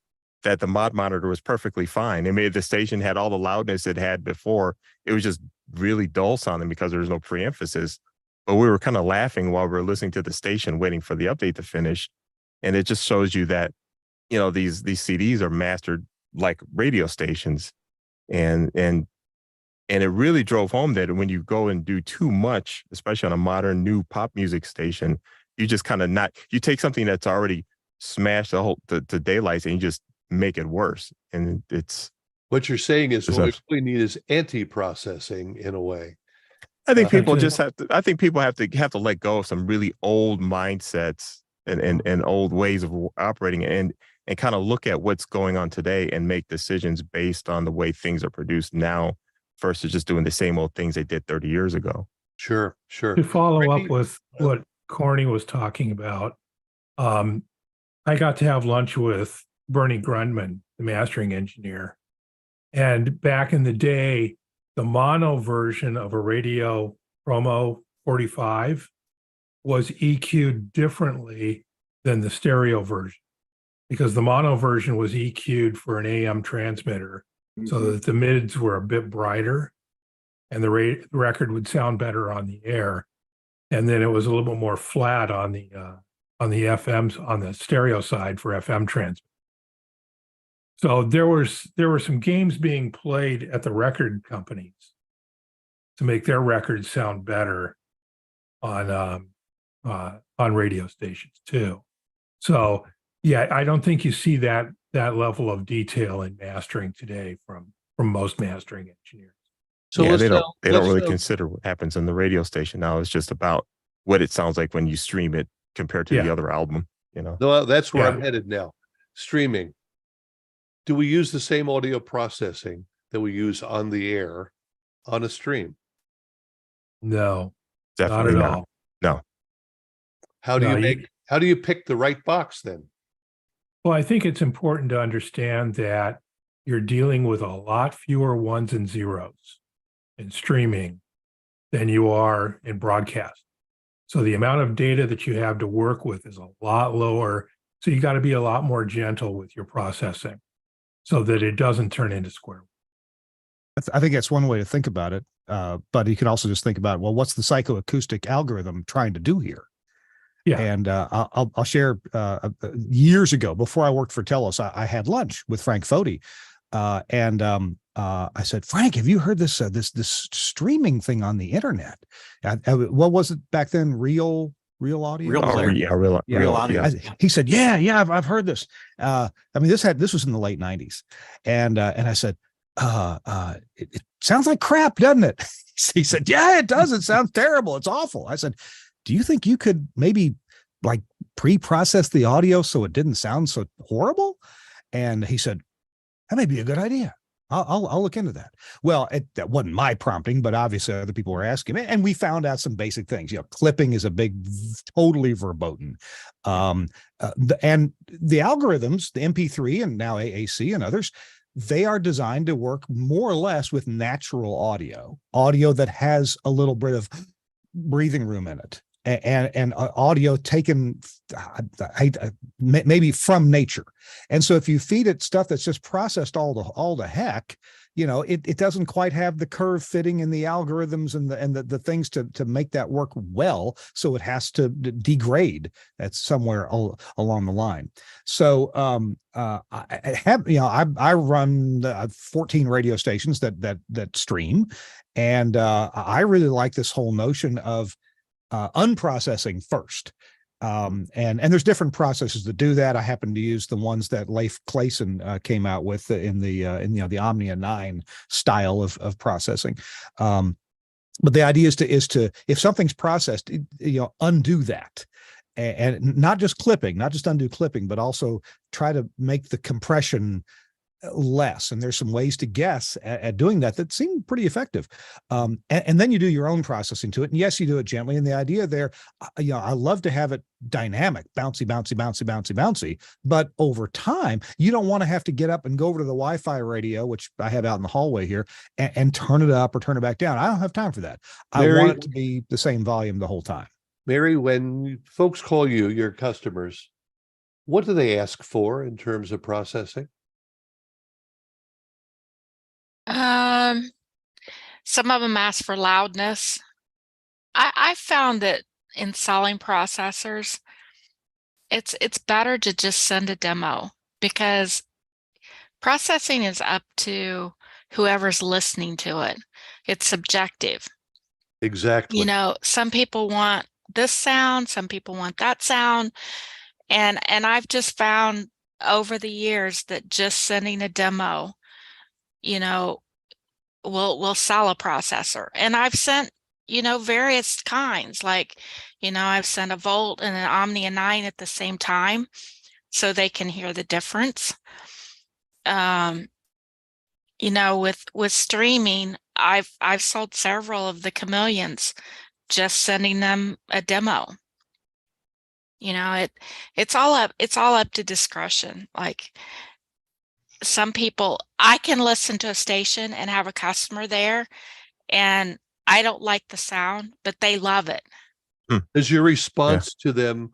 that the mod monitor was perfectly fine. It made the station had all the loudness it had before. It was just really dull sounding because there was no pre-emphasis. But we were kind of laughing while we were listening to the station, waiting for the update to finish. And it just shows you that, these CDs are mastered like radio stations. And it really drove home that when you go and do too much, especially on a modern new pop music station, you just kind of you take something that's already smashed the daylights and you just make it worse. And it's what you're saying is what we really need is anti-processing in a way. I think people have to let go of some really old mindsets and old ways of operating and kind of look at what's going on today and make decisions based on the way things are produced now versus just doing the same old things they did 30 years ago. Sure. To follow up with what Corny was talking about, I got to have lunch with Bernie Grundman, the mastering engineer. And back in the day, the mono version of a radio promo 45 was EQ'd differently than the stereo version, because the mono version was EQ'd for an AM transmitter so that the mids were a bit brighter and the record would sound better on the air. And then it was a little bit more flat on the FMs, on the stereo side for FM transmitter. So there were some games being played at the record companies to make their records sound better on radio stations too. So yeah, I don't think you see that level of detail in mastering today from most mastering engineers. So yeah, they don't really consider what happens in the radio station now. It's just about what it sounds like when you stream it compared to the other album. No, that's where I'm headed now. Streaming. Do we use the same audio processing that we use on the air on a stream? No, definitely not at all. No. How do you pick the right box then? Well, I think it's important to understand that you're dealing with a lot fewer ones and zeros in streaming than you are in broadcast. So the amount of data that you have to work with is a lot lower. So you got to be a lot more gentle with your processing so that it doesn't turn into square. I think that's one way to think about it. But you can also just think about, well, what's the psychoacoustic algorithm trying to do here? Yeah. And I'll share years ago, before I worked for Telos, I had lunch with Frank Foti. I said, Frank, have you heard this this streaming thing on the internet? What was it back then? Real audio? Real player. Real audio. He said, yeah, I've heard this. I mean, this was in the late 90s. And I said, it sounds like crap, doesn't it? He said, yeah, it does. It sounds terrible. It's awful. I said, do you think you could maybe like pre-process the audio so it didn't sound so horrible? And he said, that may be a good idea. I'll look into that. Well, that wasn't my prompting, but obviously other people were asking me, and we found out some basic things. Clipping is a big, totally verboten. And the algorithms, the MP3 and now AAC and others, they are designed to work more or less with natural audio that has a little bit of breathing room in it, and audio taken maybe from nature. And so if you feed it stuff that's just processed all the heck, it doesn't quite have the curve fitting in the algorithms and the things to make that work well. So it has to degrade. That's somewhere along the line. So I run 14 radio stations that stream, and I really like this whole notion of unprocessing first. And there's different processes that do that. I happen to use the ones that Leif Clayson came out with in the Omnia 9 style of processing. But the idea is to if something's processed, undo that. And not just undo clipping, but also try to make the compression less. And there's some ways to guess at doing that seem pretty effective. And then you do your own processing to it. And yes, you do it gently. And the idea there, I love to have it dynamic, bouncy. But over time, you don't want to have to get up and go over to the Wi-Fi radio, which I have out in the hallway here, and turn it up or turn it back down. I don't have time for that. I want it to be the same volume the whole time. Mary, when folks call you, your customers, what do they ask for in terms of processing? Some of them ask for loudness. I found that in selling processors, it's better to just send a demo, because processing is up to whoever's listening to it. It's subjective. Exactly. Some people want this sound, some people want that sound. And I've just found over the years that just sending a demo, will sell a processor. And I've sent, various kinds, like, I've sent a Volt and an Omnia 9 at the same time so they can hear the difference. With streaming, I've sold several of the Chameleons just sending them a demo. It's all up to discretion. Like, some people, I can listen to a station and have a customer there, and I don't like the sound, but they love it. Is your response to them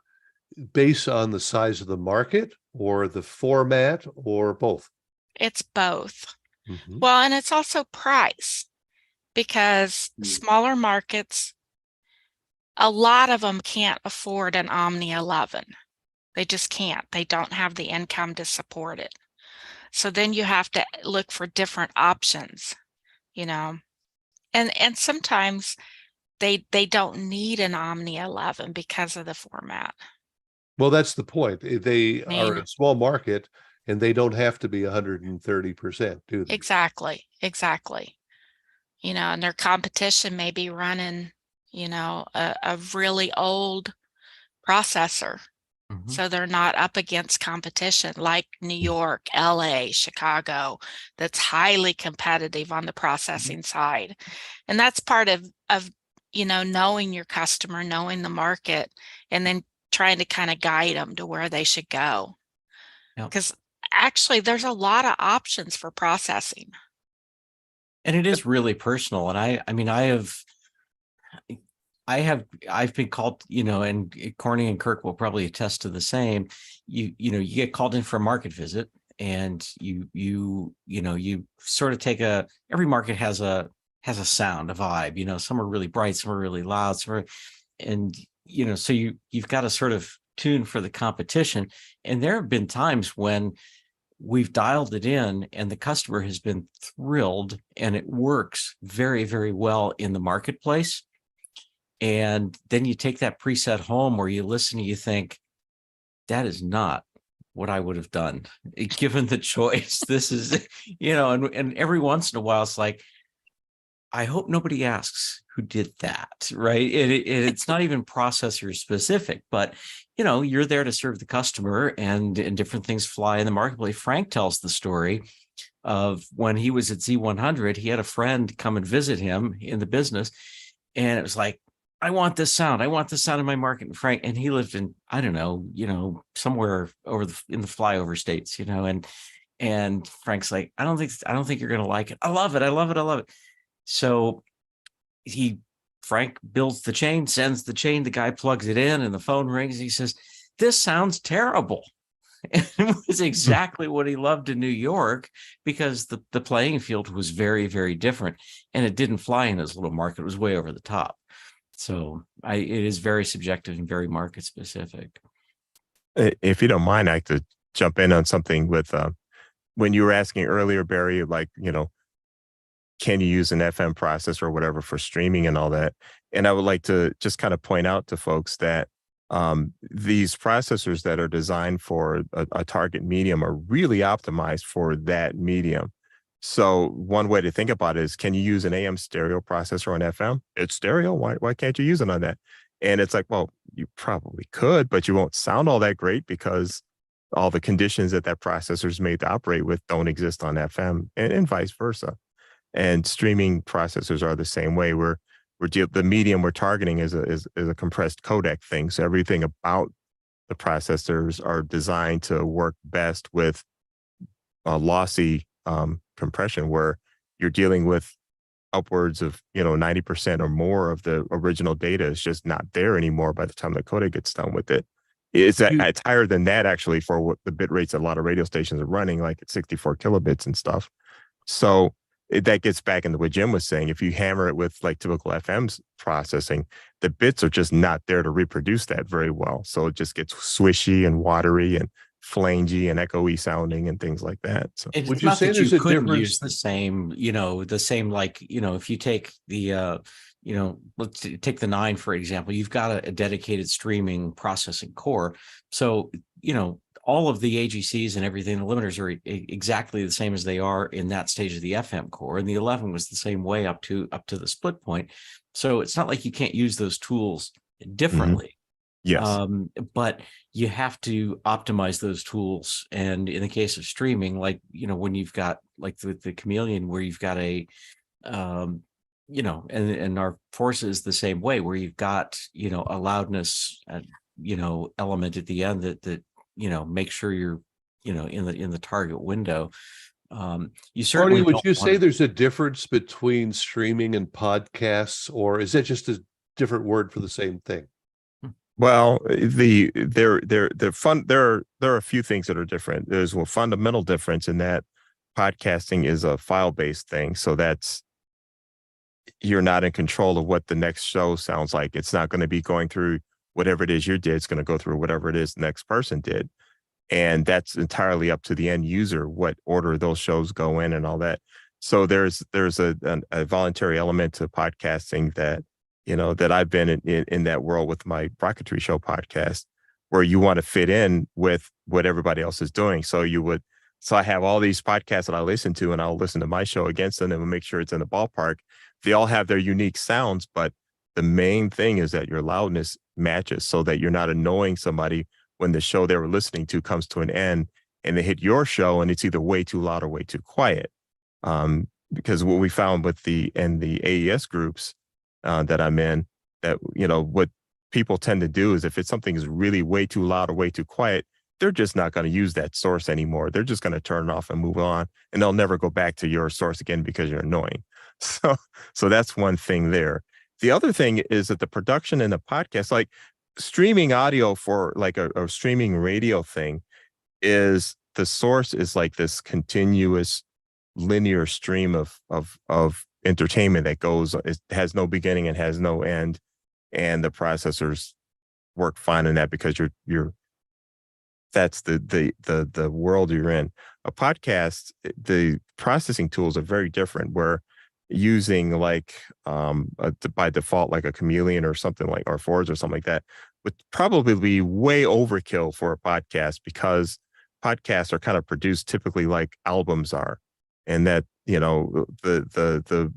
based on the size of the market or the format or both? It's both. Mm-hmm. Well, and it's also price, because smaller markets, a lot of them can't afford an Omnia 11. They just can't. They don't have the income to support it. So then you have to look for different options, and sometimes they don't need an Omnia 11 because of the format. Well, that's the point. They are a small market and they don't have to be 130%, do they? Exactly. And their competition may be running, a really old processor. So they're not up against competition like New York, LA, Chicago, that's highly competitive on the processing side. And that's part of knowing your customer, knowing the market, and then trying to kind of guide them to where they should go. Because actually there's a lot of options for processing. And it is really personal. And I've been called, and Corny and Kirk will probably attest to the same. You get called in for a market visit, and you sort of every market has a sound, a vibe. Some are really bright, some are really loud, and so you've got to sort of tune for the competition. And there have been times when we've dialed it in and the customer has been thrilled and it works very, very well in the marketplace. And then you take that preset home where you listen and you think, that is not what I would have done given the choice. This is, and every once in a while it's like, I hope nobody asks who did that, right? It's not even processor specific, but you're there to serve the customer, and different things fly in the marketplace. Frank tells the story of when he was at Z100, he had a friend come and visit him in the business, and it was like, I want this sound. I want this sound in my market. And Frank, and he lived in, I don't know, somewhere in the flyover states, and Frank's like, I don't think you're going to like it. I love it. I love it. I love it. So Frank builds the chain, sends the chain, the guy plugs it in and the phone rings. He says, this sounds terrible. And it was exactly what he loved in New York, because the playing field was very, very different, and it didn't fly in his little market. It was way over the top. So it is very subjective and very market specific. If you don't mind, I could jump in on something with when you were asking earlier, Barry, like, can you use an FM processor or whatever for streaming and all that? And I would like to just kind of point out to folks that these processors that are designed for a target medium are really optimized for that medium. So one way to think about it is, can you use an AM stereo processor on FM? It's stereo. Why can't you use it on that? And it's like, well, you probably could, but you won't sound all that great because all the conditions that processor is made to operate with don't exist on FM, and vice versa. And streaming processors are the same way. The medium we're targeting is a compressed codec thing. So everything about the processors are designed to work best with lossy compression, where you're dealing with upwards of 90% or more of the original data is just not there anymore by the time the codec gets done with it. It's higher than that actually for what the bit rates a lot of radio stations are running, like at 64 kilobits and stuff. So that gets back into what Jim was saying. If you hammer it with like typical FM's processing, the bits are just not there to reproduce that very well. So it just gets swishy and watery and flangy and echoey sounding and things like that. So would you say there's a difference? Use the same, if you take the, let's take the 9, for example, you've got a dedicated streaming processing core. So, all of the AGCs and everything, the limiters are exactly the same as they are in that stage of the FM core. And the 11 was the same way up to the split point. So it's not like you can't use those tools differently. Yes. But you have to optimize those tools. And in the case of streaming, like, when you've got like the Chameleon, where you've got and our Force is the same way, where you've got, a loudness, element at the end that make sure you're, in the target window. You certainly would you say there's a difference between streaming and podcasts, or is that just a different word for the same thing? Well, there are a few things that are different. There's a fundamental difference in that podcasting is a file-based thing. So you're not in control of what the next show sounds like. It's not going to be going through whatever it is you did. It's going to go through whatever it is the next person did. And that's entirely up to the end user, what order those shows go in and all that. So there's a voluntary element to podcasting that, that I've been in that world with my Rocketry Show podcast, where you want to fit in with what everybody else is doing. So I have all these podcasts that I listen to, and I'll listen to my show against them and make sure it's in the ballpark. They all have their unique sounds, but the main thing is that your loudness matches, so that you're not annoying somebody when the show they were listening to comes to an end and they hit your show and it's either way too loud or way too quiet. Because what we found with the AES groups that I'm in, that, what people tend to do is if it's something is really way too loud or way too quiet, they're just not going to use that source anymore. They're just going to turn it off and move on, and they'll never go back to your source again because you're annoying. So that's one thing there. The other thing is that the production in the podcast, like streaming audio for like a streaming radio thing, is the source is like this continuous linear stream of entertainment that goes, it has no beginning and has no end. And the processors work fine in that because that's the world you're in. A podcast, the processing tools are very different. Where using like by default like a Chameleon or something like or Forge or something like that would probably be way overkill for a podcast, because podcasts are kind of produced typically like albums are, and that the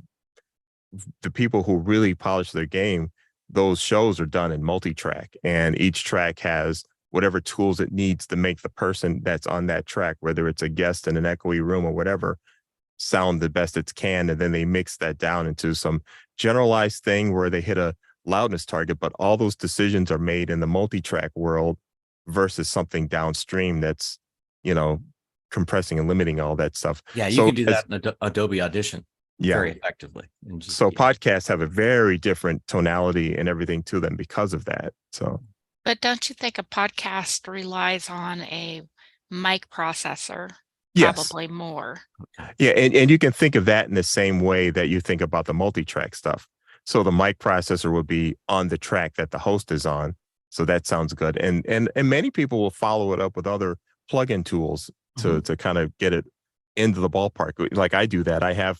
people who really polish their game, those shows are done in multi-track, and each track has whatever tools it needs to make the person that's on that track, whether it's a guest in an echoey room or whatever, sound the best it can. And then they mix that down into some generalized thing where they hit a loudness target, but all those decisions are made in the multi-track world versus something downstream that's, compressing and limiting all that stuff. Yeah, you can do that in Adobe Audition very effectively. So podcasts have a very different tonality and everything to them because of that. So, but don't you think a podcast relies on a mic processor? Yes. Probably more. Yeah, and you can think of that in the same way that you think about the multi-track stuff. So the mic processor would be on the track that the host is on. So that sounds good. And many people will follow it up with other plug-in tools to kind of get it into the ballpark. Like I do that. I have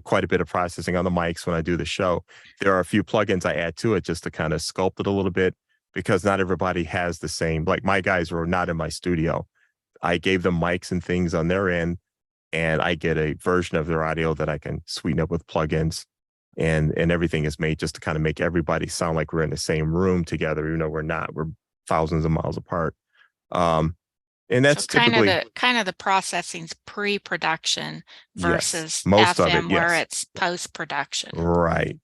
quite a bit of processing on the mics when I do the show. There are a few plugins I add to it just to kind of sculpt it a little bit, because not everybody has the same, like my guys were not in my studio. I gave them mics and things on their end, and I get a version of their audio that I can sweeten up with plugins, and everything is made just to kind of make everybody sound like we're in the same room together, even though we're not. We're thousands of miles apart. And that's so typically kind of the processing's pre-production versus most FM of it, where it's post-production. Right.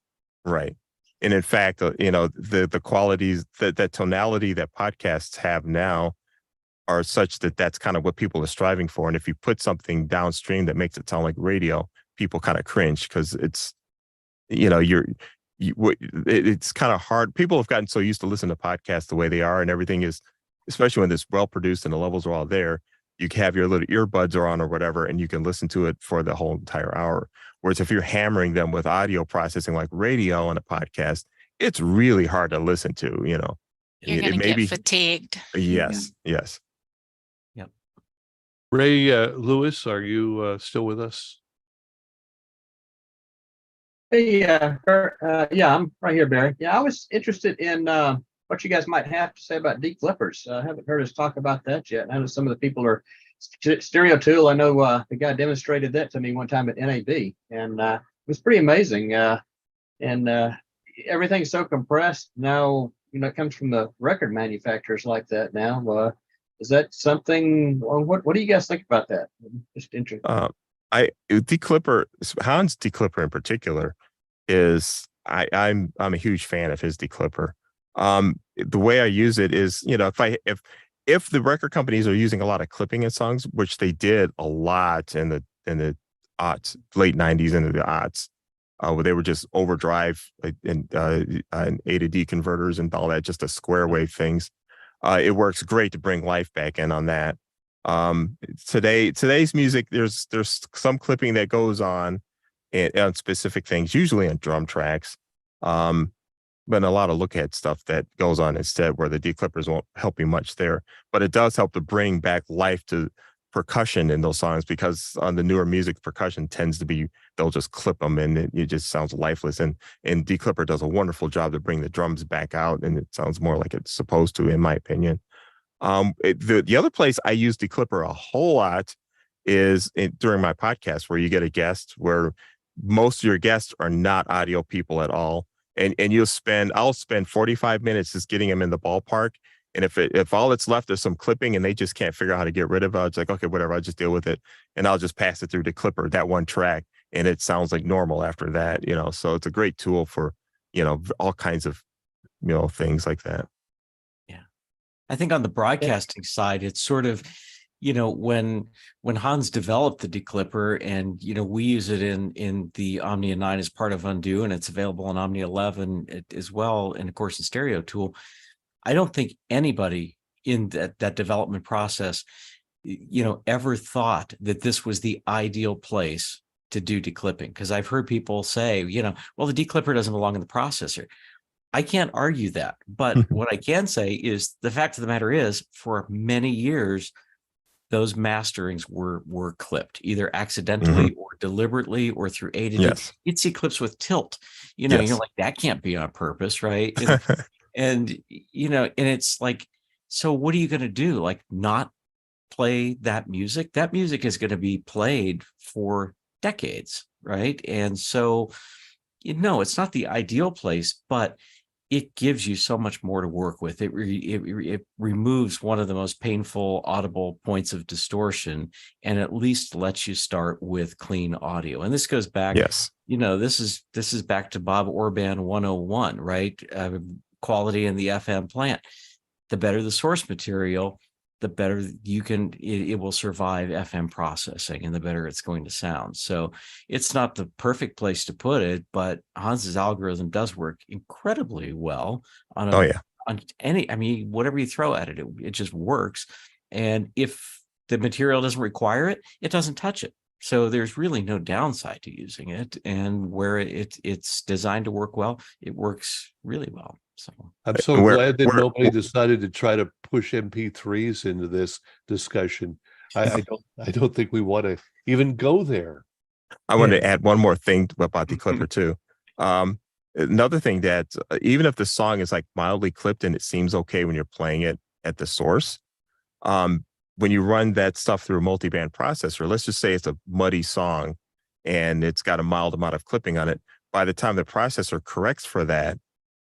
And in fact, the qualities, that tonality that podcasts have now are such that that's kind of what people are striving for. And if you put something downstream that makes it sound like radio, people kind of cringe, because it's, it's kind of hard. People have gotten so used to listening to podcasts the way they are, and everything is, especially when it's well produced and the levels are all there, you can have your little earbuds on or whatever, and you can listen to it for the whole entire hour. Whereas if you're hammering them with audio processing like radio on a podcast, it's really hard to listen to, You're going to get fatigued. Yes. Yep. Ray Lewis, are you still with us? Hey, yeah, I'm right here, Barry. Yeah, I was interested in what you guys might have to say about declippers. I haven't heard us talk about that yet. I know some of the people are Stereo Tool. I know the guy demonstrated that to me one time at NAB, and it was pretty amazing. And everything's so compressed now. It comes from the record manufacturers like that now. Is that something? What do you guys think about that? Just interesting. Declipper, Hans Declipper in particular, is I'm a huge fan of his declipper. The way I use it is, if the record companies are using a lot of clipping in songs, which they did a lot in the aughts, late 90s into the aughts, where they were just overdrive and A to D converters and all that, just the square wave things. It works great to bring life back in on that. Today's music, there's some clipping that goes on specific things, usually on drum tracks, but a lot of look at stuff that goes on instead, where the declippers won't help you much there. But it does help to bring back life to percussion in those songs, because on the newer music, percussion tends to be, they'll just clip them and it just sounds lifeless. And declipper does a wonderful job to bring the drums back out, and it sounds more like it's supposed to, in my opinion. The other place I use declipper a whole lot is during my podcast, where you get a guest, where most of your guests are not audio people at all. And I'll spend 45 minutes just getting them in the ballpark. And if all that's left is some clipping and they just can't figure out how to get rid of it, I was like, okay, whatever, I'll just deal with it. And I'll just pass it through declipper, that one track, and it sounds like normal after that, so it's a great tool for, all kinds of, things like that. Yeah. I think on the broadcasting side, it's sort of, when Hans developed the declipper, and we use it in the Omnia 9 as part of Undo, and it's available on Omnia 11 as well, and of course the Stereo Tool. I don't think anybody in that development process, ever thought that this was the ideal place to do declipping, because I've heard people say, well, the declipper doesn't belong in the processor. I can't argue that. But what I can say is the fact of the matter is, for many years, those masterings were clipped either accidentally or deliberately or through A to D. You'd see clips with tilt, you know, you're like, that can't be on purpose, right? And you know, and it's like, so what are you going to do? Like, not play that music? That music is going to be played for decades, right? And so, you know, it's not the ideal place, but it gives you so much more to work with. It removes one of the most painful audible points of distortion, and at least lets you start with clean audio. And this goes back, you know, this is back to Bob Orban 101, right? Quality in the FM plant. The better the source material, the better you can, it will survive FM processing, and the better it's going to sound. So it's not the perfect place to put it, but Hans's algorithm does work incredibly well on on any, I mean, whatever you throw at it, it just works. And if the material doesn't require it, it doesn't touch it. So there's really no downside to using it. And where it's designed to work well, it works really well. So I'm so glad that nobody decided to try to push MP3s into this discussion. I don't think we want to even go there. I want to add one more thing about the clipper too. Another thing that even if the song is like mildly clipped and it seems okay when you're playing it at the source, when you run that stuff through a multiband processor, let's just say it's a muddy song and it's got a mild amount of clipping on it. By the time the processor corrects for that,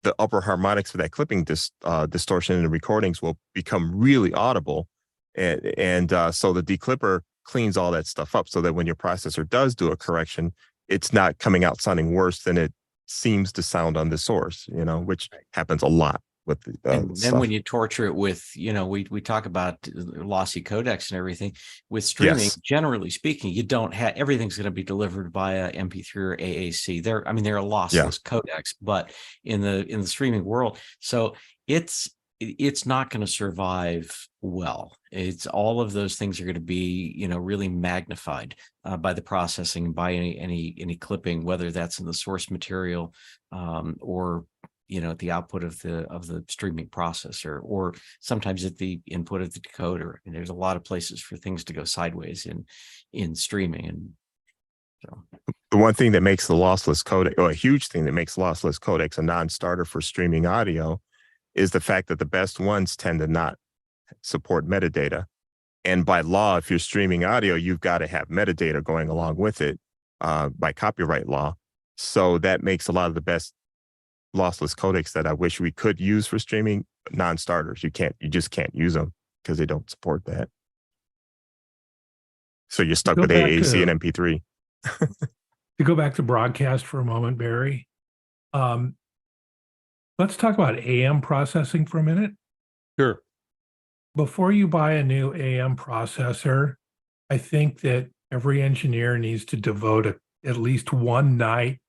the upper harmonics for that clipping distortion in the recordings will become really audible. And so the declipper cleans all that stuff up so that when your processor does do a correction, it's not coming out sounding worse than it seems to sound on the source, you know, which happens a lot with the and then when you torture it with, you know, we talk about lossy codecs and everything with streaming, generally speaking, you don't have, everything's going to be delivered via MP3 or AAC. They're a lossless codecs, but in the streaming world, so it's not going to survive well. It's all of those things are going to be, you know, really magnified by the processing, by any clipping, whether that's in the source material or, you know, at the output of the streaming processor, or sometimes at the input of the decoder. And there's a lot of places for things to go sideways in streaming. And so the one thing that makes the lossless codec, or a huge thing that makes lossless codecs a non-starter for streaming audio, is the fact that the best ones tend to not support metadata. And by law, if you're streaming audio, you've got to have metadata going along with it by copyright law. So that makes a lot of the best lossless codecs that I wish we could use for streaming non-starters. You just can't use them because they don't support that. So you're stuck with AAC and MP3. To go back to broadcast for a moment, Barry, let's talk about AM processing for a minute. Sure. Before you buy a new AM processor, I think that every engineer needs to devote at least one night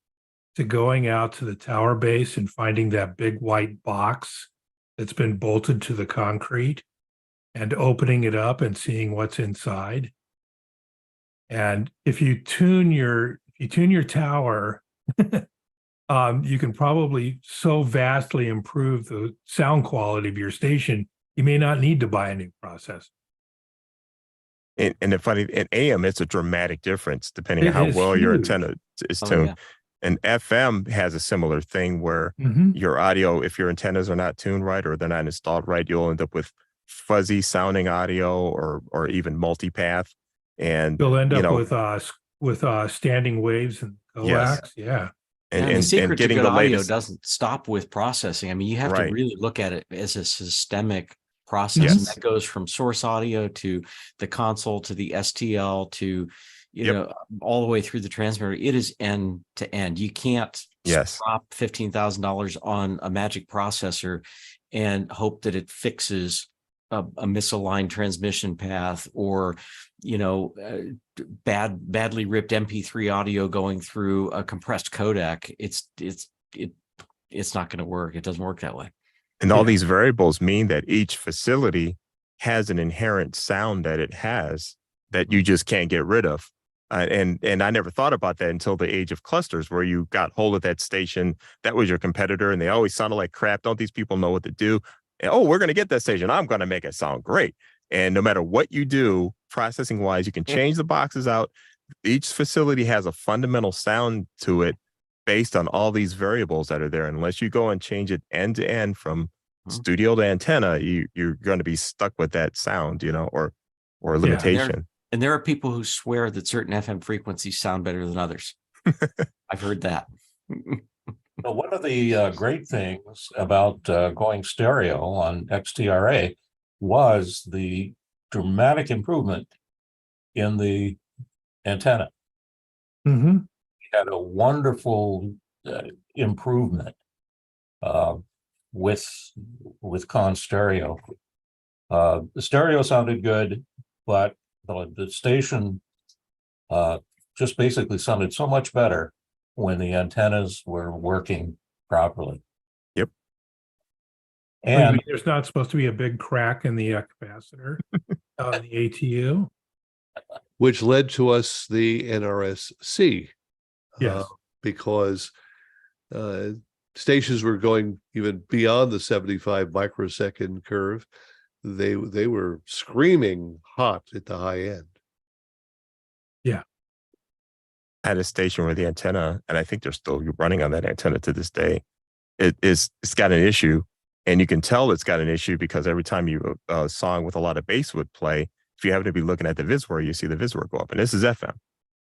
to going out to the tower base and finding that big white box that's been bolted to the concrete and opening it up and seeing what's inside. And if you tune your tower, you can probably so vastly improve the sound quality of your station, you may not need to buy a new processor. And the funny, in AM, it's a dramatic difference depending on how well your antenna is tuned. And FM has a similar thing where your audio, if your antennas are not tuned right or they're not installed right, you'll end up with fuzzy sounding audio or even multipath. And you'll end up with standing waves and coax. And the secret to good audio doesn't stop with processing. I mean, you have to really look at it as a systemic process. And that goes from source audio to the console to the STL to, you know, all the way through the transmitter. It is end to end. You can't drop $15,000 on a magic processor and hope that it fixes a misaligned transmission path or, you know, badly ripped MP3 audio going through a compressed codec. It's not going to work. It doesn't work that way. And all these variables mean that each facility has an inherent sound that it has that you just can't get rid of. And I never thought about that until the age of clusters, where you got hold of that station that was your competitor, and they always sounded like crap. Don't these people know what to do? And, oh, we're going to get that station. I'm going to make it sound great. And no matter what you do, processing wise, you can change the boxes out. Each facility has a fundamental sound to it based on all these variables that are there. Unless you go and change it end to end from studio to antenna, you're going to be stuck with that sound, or limitation. And there are people who swear that certain FM frequencies sound better than others. I've heard that. Well, one of the great things about going stereo on XTRA was the dramatic improvement in the antenna. Mm-hmm. We had a wonderful improvement with Con Stereo. The stereo sounded good, but the station just basically sounded so much better when the antennas were working properly. Yep. And there's not supposed to be a big crack in the capacitor on the ATU, which led to us the NRSC. Yes. Because stations were going even beyond the 75 microsecond curve. They were screaming hot at the high end. Yeah. I had a station where the antenna, and I think they're still running on that antenna to this day, it's got an issue, and you can tell it's got an issue because every time a song with a lot of bass would play, if you happen to be looking at the VISWR, you see the VISWR go up, and this is FM.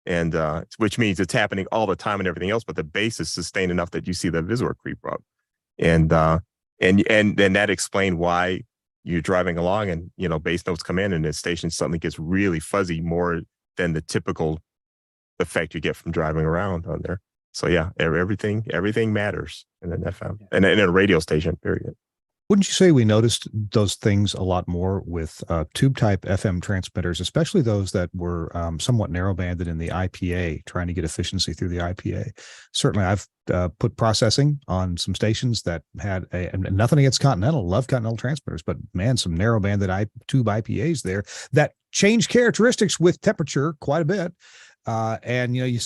And which means it's happening all the time and everything else, but the bass is sustained enough that you see the VISWR creep up. And then that explained why you're driving along and, bass notes come in and the station suddenly gets really fuzzy, more than the typical effect you get from driving around on there. So yeah, everything matters in an FM and in a radio station, period. Wouldn't you say we noticed those things a lot more with tube type FM transmitters, especially those that were somewhat narrow banded in the IPA, trying to get efficiency through the IPA? Certainly, I've put processing on some stations that had and nothing against Continental, love Continental transmitters, but man, some narrow banded tube IPAs there that change characteristics with temperature quite a bit. And you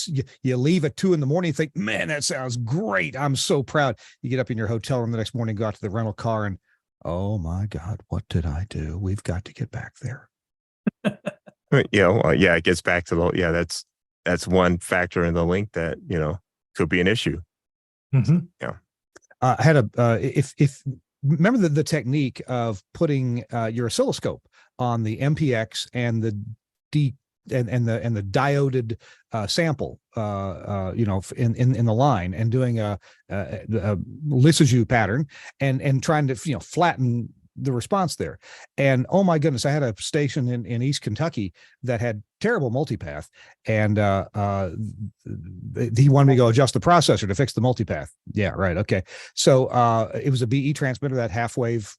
leave at 2 a.m. and think, man, that sounds great. I'm so proud. You get up in your hotel room the next morning, go out to the rental car, and oh my God, what did I do? We've got to get back there. It gets back to that's one factor in the link that could be an issue. Mm-hmm. Yeah, I had if remember the technique of putting your oscilloscope on the MPX and the and the dioded sample, in the line, and doing a Lissajous pattern and trying to flatten the response there. And oh my goodness, I had a station in East Kentucky that had terrible multipath, and he wanted me to go adjust the processor to fix the multipath. Yeah, right. Okay. So it was a BE transmitter, that half wave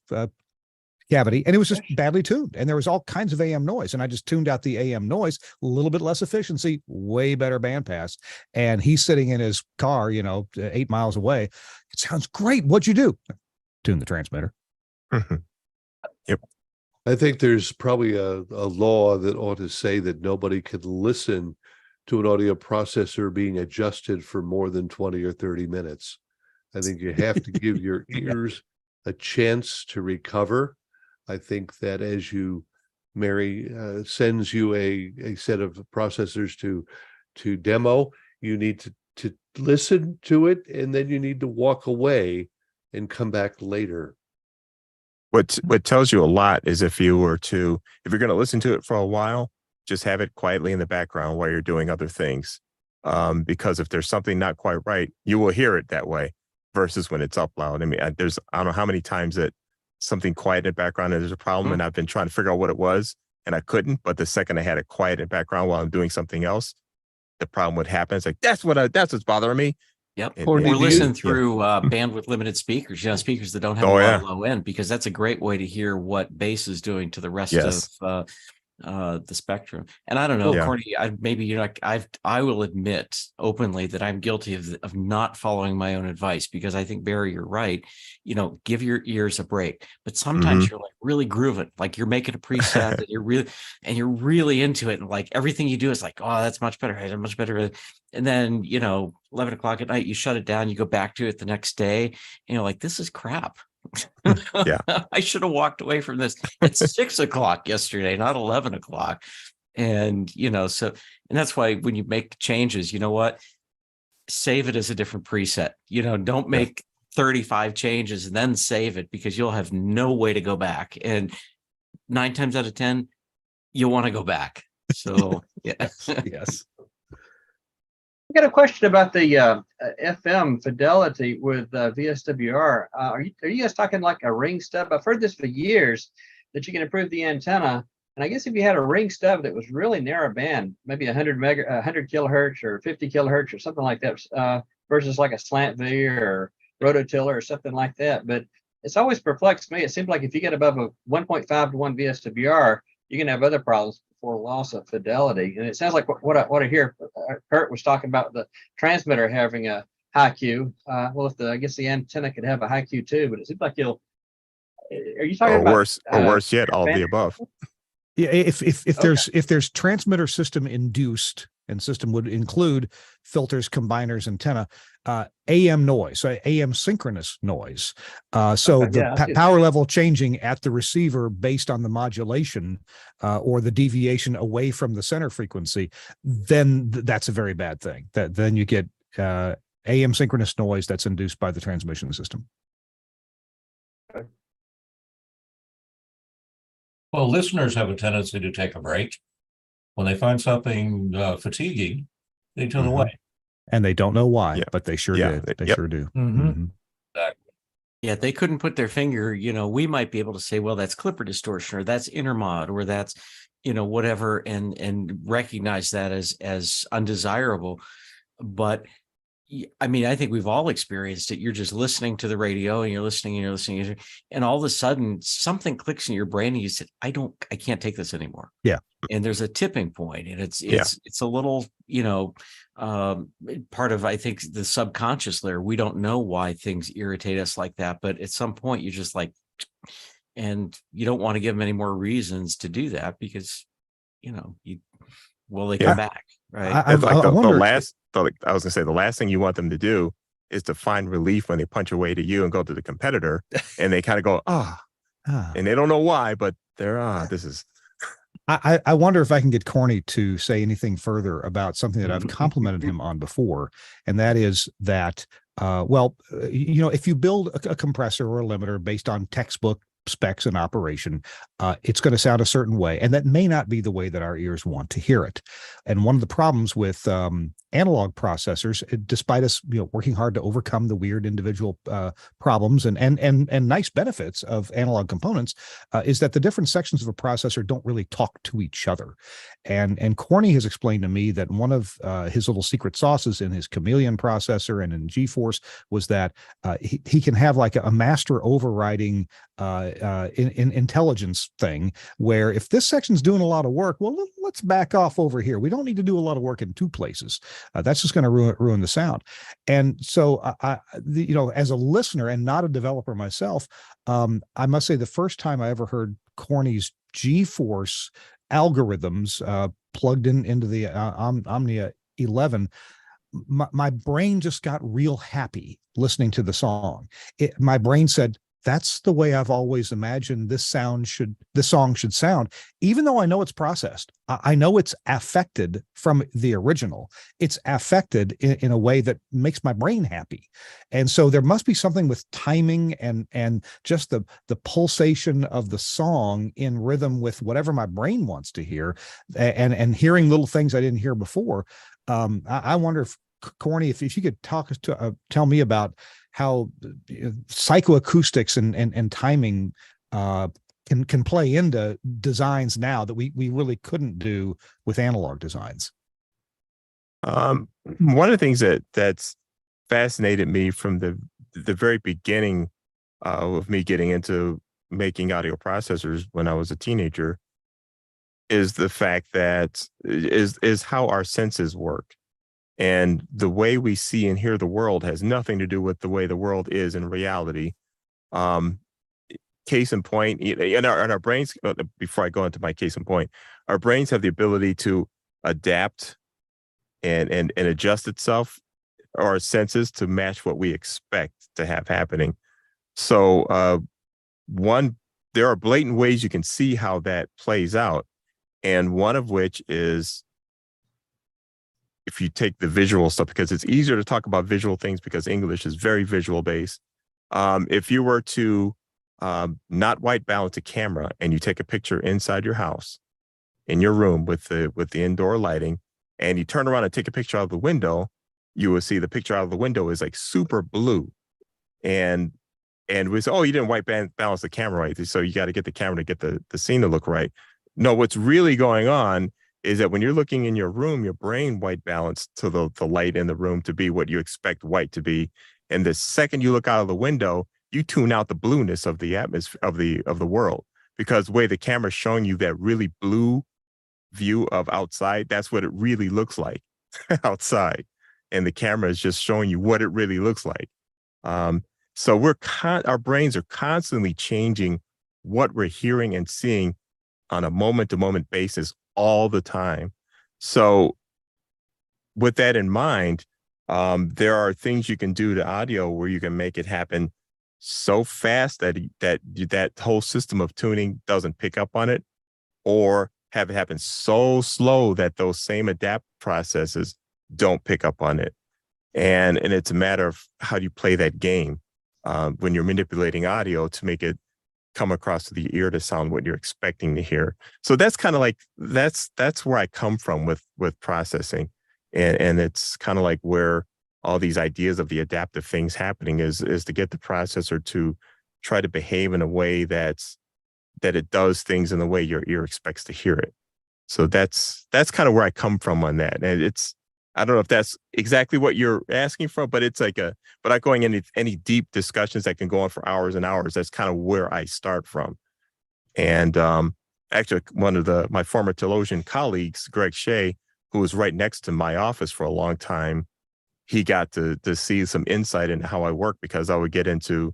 cavity, and it was just badly tuned, and there was all kinds of AM noise, and I just tuned out the AM noise, a little bit less efficiency, way better bandpass. And he's sitting in his car 8 miles away. It sounds great. What'd you do? Tune the transmitter. Mm-hmm. Yep. I think there's probably a law that ought to say that nobody could listen to an audio processor being adjusted for more than 20 or 30 minutes. I think you have to give your ears a chance to recover. I think that as Mary sends you a set of processors to demo, you need to listen to it, and then you need to walk away and come back later. What tells you a lot is if you're going to listen to it for a while, just have it quietly in the background while you're doing other things. Because if there's something not quite right, you will hear it that way versus when it's up loud. I mean, I don't know how many times that something quiet in the background and there's a problem, and I've been trying to figure out what it was and I couldn't, but the second I had it quiet in the background while I'm doing something else, the problem would happen. It's like, that's what's bothering me. Yep. And, Or listen through bandwidth limited speakers, speakers that don't have a lot of low end, because that's a great way to hear what bass is doing to the rest of the spectrum. And I don't know, Yeah. Corny, maybe you're not, I will admit openly that I'm guilty of not following my own advice, because I think, Barry, you're right. You know, give your ears a break, but sometimes you're like really grooving, like you're making a preset that you're really into it. And like everything you do is like, oh, that's much better. That's much better. And then, 11 o'clock at night, you shut it down, you go back to it the next day, and you're like, this is crap. Yeah. I should have walked away from this at 6 o'clock yesterday, not 11 o'clock. And, and that's why when you make changes, you know what? Save it as a different preset. Don't make 35 changes and then save it, because you'll have no way to go back. And 9 times out of 10, you'll want to go back. So, yeah. Yes. I got a question about the FM fidelity with VSWR. Are you guys talking like a ring stub? I've heard this for years, that you can improve the antenna. And I guess if you had a ring stub that was really narrow band, maybe 100 kilohertz or 50 kilohertz or something like that, versus like a slant V or rototiller or something like that. But it's always perplexed me. It seems like if you get above a 1.5 to 1 VSWR, you can have other problems for loss of fidelity. And it sounds like what I hear, Kurt was talking about the transmitter having a high Q. Well, I guess the antenna could have a high Q too, but it seems like are you talking or about worse yet, all of the above? Yeah, if there's transmitter system induced, and system would include filters, combiners, antenna, AM noise, AM synchronous noise. So the power level changing at the receiver based on the modulation or the deviation away from the center frequency, then that's a very bad thing. Then you get AM synchronous noise that's induced by the transmission system. Well, listeners have a tendency to take a break. When they find something fatiguing, they tune away. And they don't know why, but they sure do. They sure do. Exactly. Yeah, they couldn't put their finger, we might be able to say, well, that's clipper distortion, or that's intermod, or that's, whatever, and recognize that as undesirable. But I mean, I think we've all experienced it. You're just listening to the radio, and you're listening, and all of a sudden something clicks in your brain, and you said, I can't take this anymore. Yeah. And there's a tipping point, and it's a little, part of, I think, the subconscious layer. We don't know why things irritate us like that, but at some point you just like, and you don't want to give them any more reasons to do that, because, they come back, right? I was gonna say, the last thing you want them to do is to find relief when they punch away to you and go to the competitor, and they kind of go, and they don't know why, but they're, this is. I wonder if I can get Corny to say anything further about something that I've complimented him on before, and that is that, if you build a compressor or a limiter based on textbook specs and operation, it's going to sound a certain way, and that may not be the way that our ears want to hear it. And one of the problems with analog processors, despite us working hard to overcome the weird individual problems and nice benefits of analog components, is that the different sections of a processor don't really talk to each other. And Corny has explained to me that one of his little secret sauces in his Chameleon processor and in GeForce was that he can have like a master overriding in intelligence thing, where if this section's doing a lot of work, well, let's back off over here. We don't need to do a lot of work in two places. That's just going to ruin the sound. And so, as a listener and not a developer myself, I must say the first time I ever heard Corny's GeForce algorithms plugged into the Omnia 11, my brain just got real happy listening to the song. My brain said, that's the way I've always imagined this song should sound, even though I know it's processed. I know it's affected from the original. It's affected in a way that makes my brain happy. And so there must be something with timing and just the pulsation of the song in rhythm with whatever my brain wants to hear, and hearing little things I didn't hear before. I wonder if, Corny, if you could tell me about how psychoacoustics and timing can play into designs now that we really couldn't do with analog designs. One of the things that's fascinated me from the very beginning of me getting into making audio processors when I was a teenager is the fact that is how our senses work. And the way we see and hear the world has nothing to do with the way the world is in reality. Case in point, in our brains, before I go into my case in point, our brains have the ability to adapt and adjust itself, or our senses, to match what we expect to have happening. So there are blatant ways you can see how that plays out. And one of which is, if you take the visual stuff, because it's easier to talk about visual things because English is very visual based. If you were to not white balance a camera and you take a picture inside your house, in your room with the indoor lighting, and you turn around and take a picture out of the window, you will see the picture out of the window is like super blue. And we say, oh, you didn't white balance the camera right, so you got to get the camera to get the scene to look right. No, what's really going on is that when you're looking in your room, your brain white balanced to the light in the room to be what you expect white to be. And the second you look out of the window, you tune out the blueness of the atmosphere of the world, because the way the camera's showing you that really blue view of outside, that's what it really looks like outside. And the camera is just showing you what it really looks like. So our brains are constantly changing what we're hearing and seeing on a moment-to-moment basis all the time. So with that in mind, there are things you can do to audio where you can make it happen so fast that whole system of tuning doesn't pick up on it, or have it happen so slow that those same adapt processes don't pick up on it. And it's a matter of how do you play that game when you're manipulating audio to make it come across to the ear to sound what you're expecting to hear. So that's kind of like, that's where I come from with processing. And it's kind of like where all these ideas of the adaptive things happening is to get the processor to try to behave in a way that it does things in the way your ear expects to hear it. So that's kind of where I come from on that. And I don't know if that's exactly what you're asking for, but it's like but not going into any deep discussions that can go on for hours and hours. That's kind of where I start from. And actually, one of my former Telosian colleagues, Greg Shea, who was right next to my office for a long time, he got to see some insight into how I work, because I would get into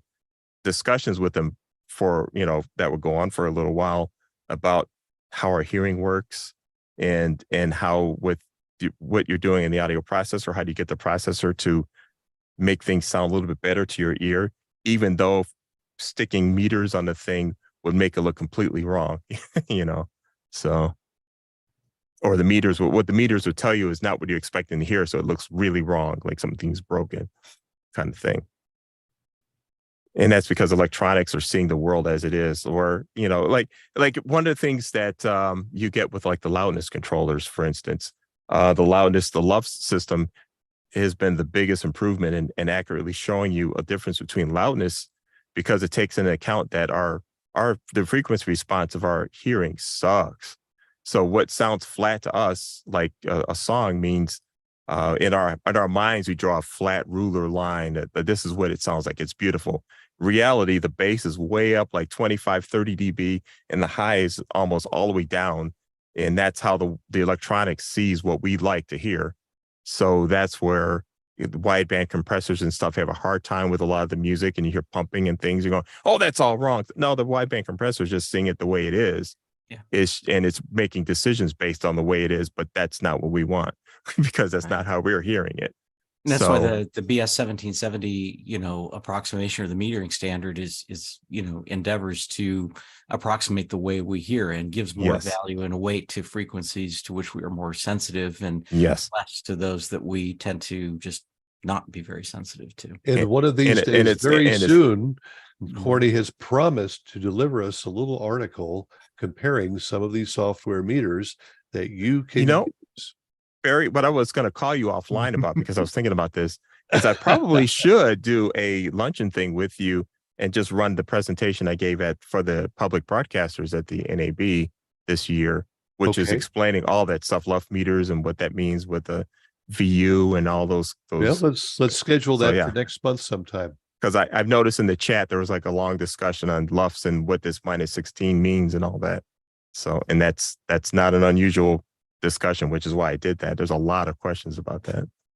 discussions with him that would go on for a little while about how our hearing works and how with what you're doing in the audio processor, how do you get the processor to make things sound a little bit better to your ear, even though sticking meters on the thing would make it look completely wrong, so, or what the meters would tell you is not what you're expecting to hear. So it looks really wrong, like something's broken kind of thing. And that's because electronics are seeing the world as it is, or, like one of the things that you get with like the loudness controllers, for instance, the LUF system has been the biggest improvement in accurately showing you a difference between loudness, because it takes into account that the frequency response of our hearing sucks. So what sounds flat to us, like a song, means in our minds, we draw a flat ruler line that this is what it sounds like. It's beautiful. Reality, the bass is way up like 25, 30 dB, and the high is almost all the way down. And that's how the electronics sees what we like to hear. So that's where the wideband compressors and stuff have a hard time with a lot of the music, and you hear pumping and things. You're going, oh, that's all wrong. No, the wideband compressor is just seeing it the way it is. Yeah. And it's making decisions based on the way it is, but that's not what we want, because that's not how we're hearing it. And that's why the BS 1770, approximation or the metering standard is endeavors to approximate the way we hear, and gives more value and weight to frequencies to which we are more sensitive, and less to those that we tend to just not be very sensitive to. And one of these days, very soon, Corny has promised to deliver us a little article comparing some of these software meters that you can use. Barry, what I was going to call you offline about, because I was thinking about this, is I probably should do a luncheon thing with you and just run the presentation I gave for the public broadcasters at the NAB this year, which is explaining all that stuff, LUF meters and what that means with the VU and all those. Yeah, let's schedule that for next month sometime. Because I've noticed in the chat there was like a long discussion on LUFs and what this -16 means and all that. So, and that's not an unusual discussion, which is why I did that. There's a lot of questions about that.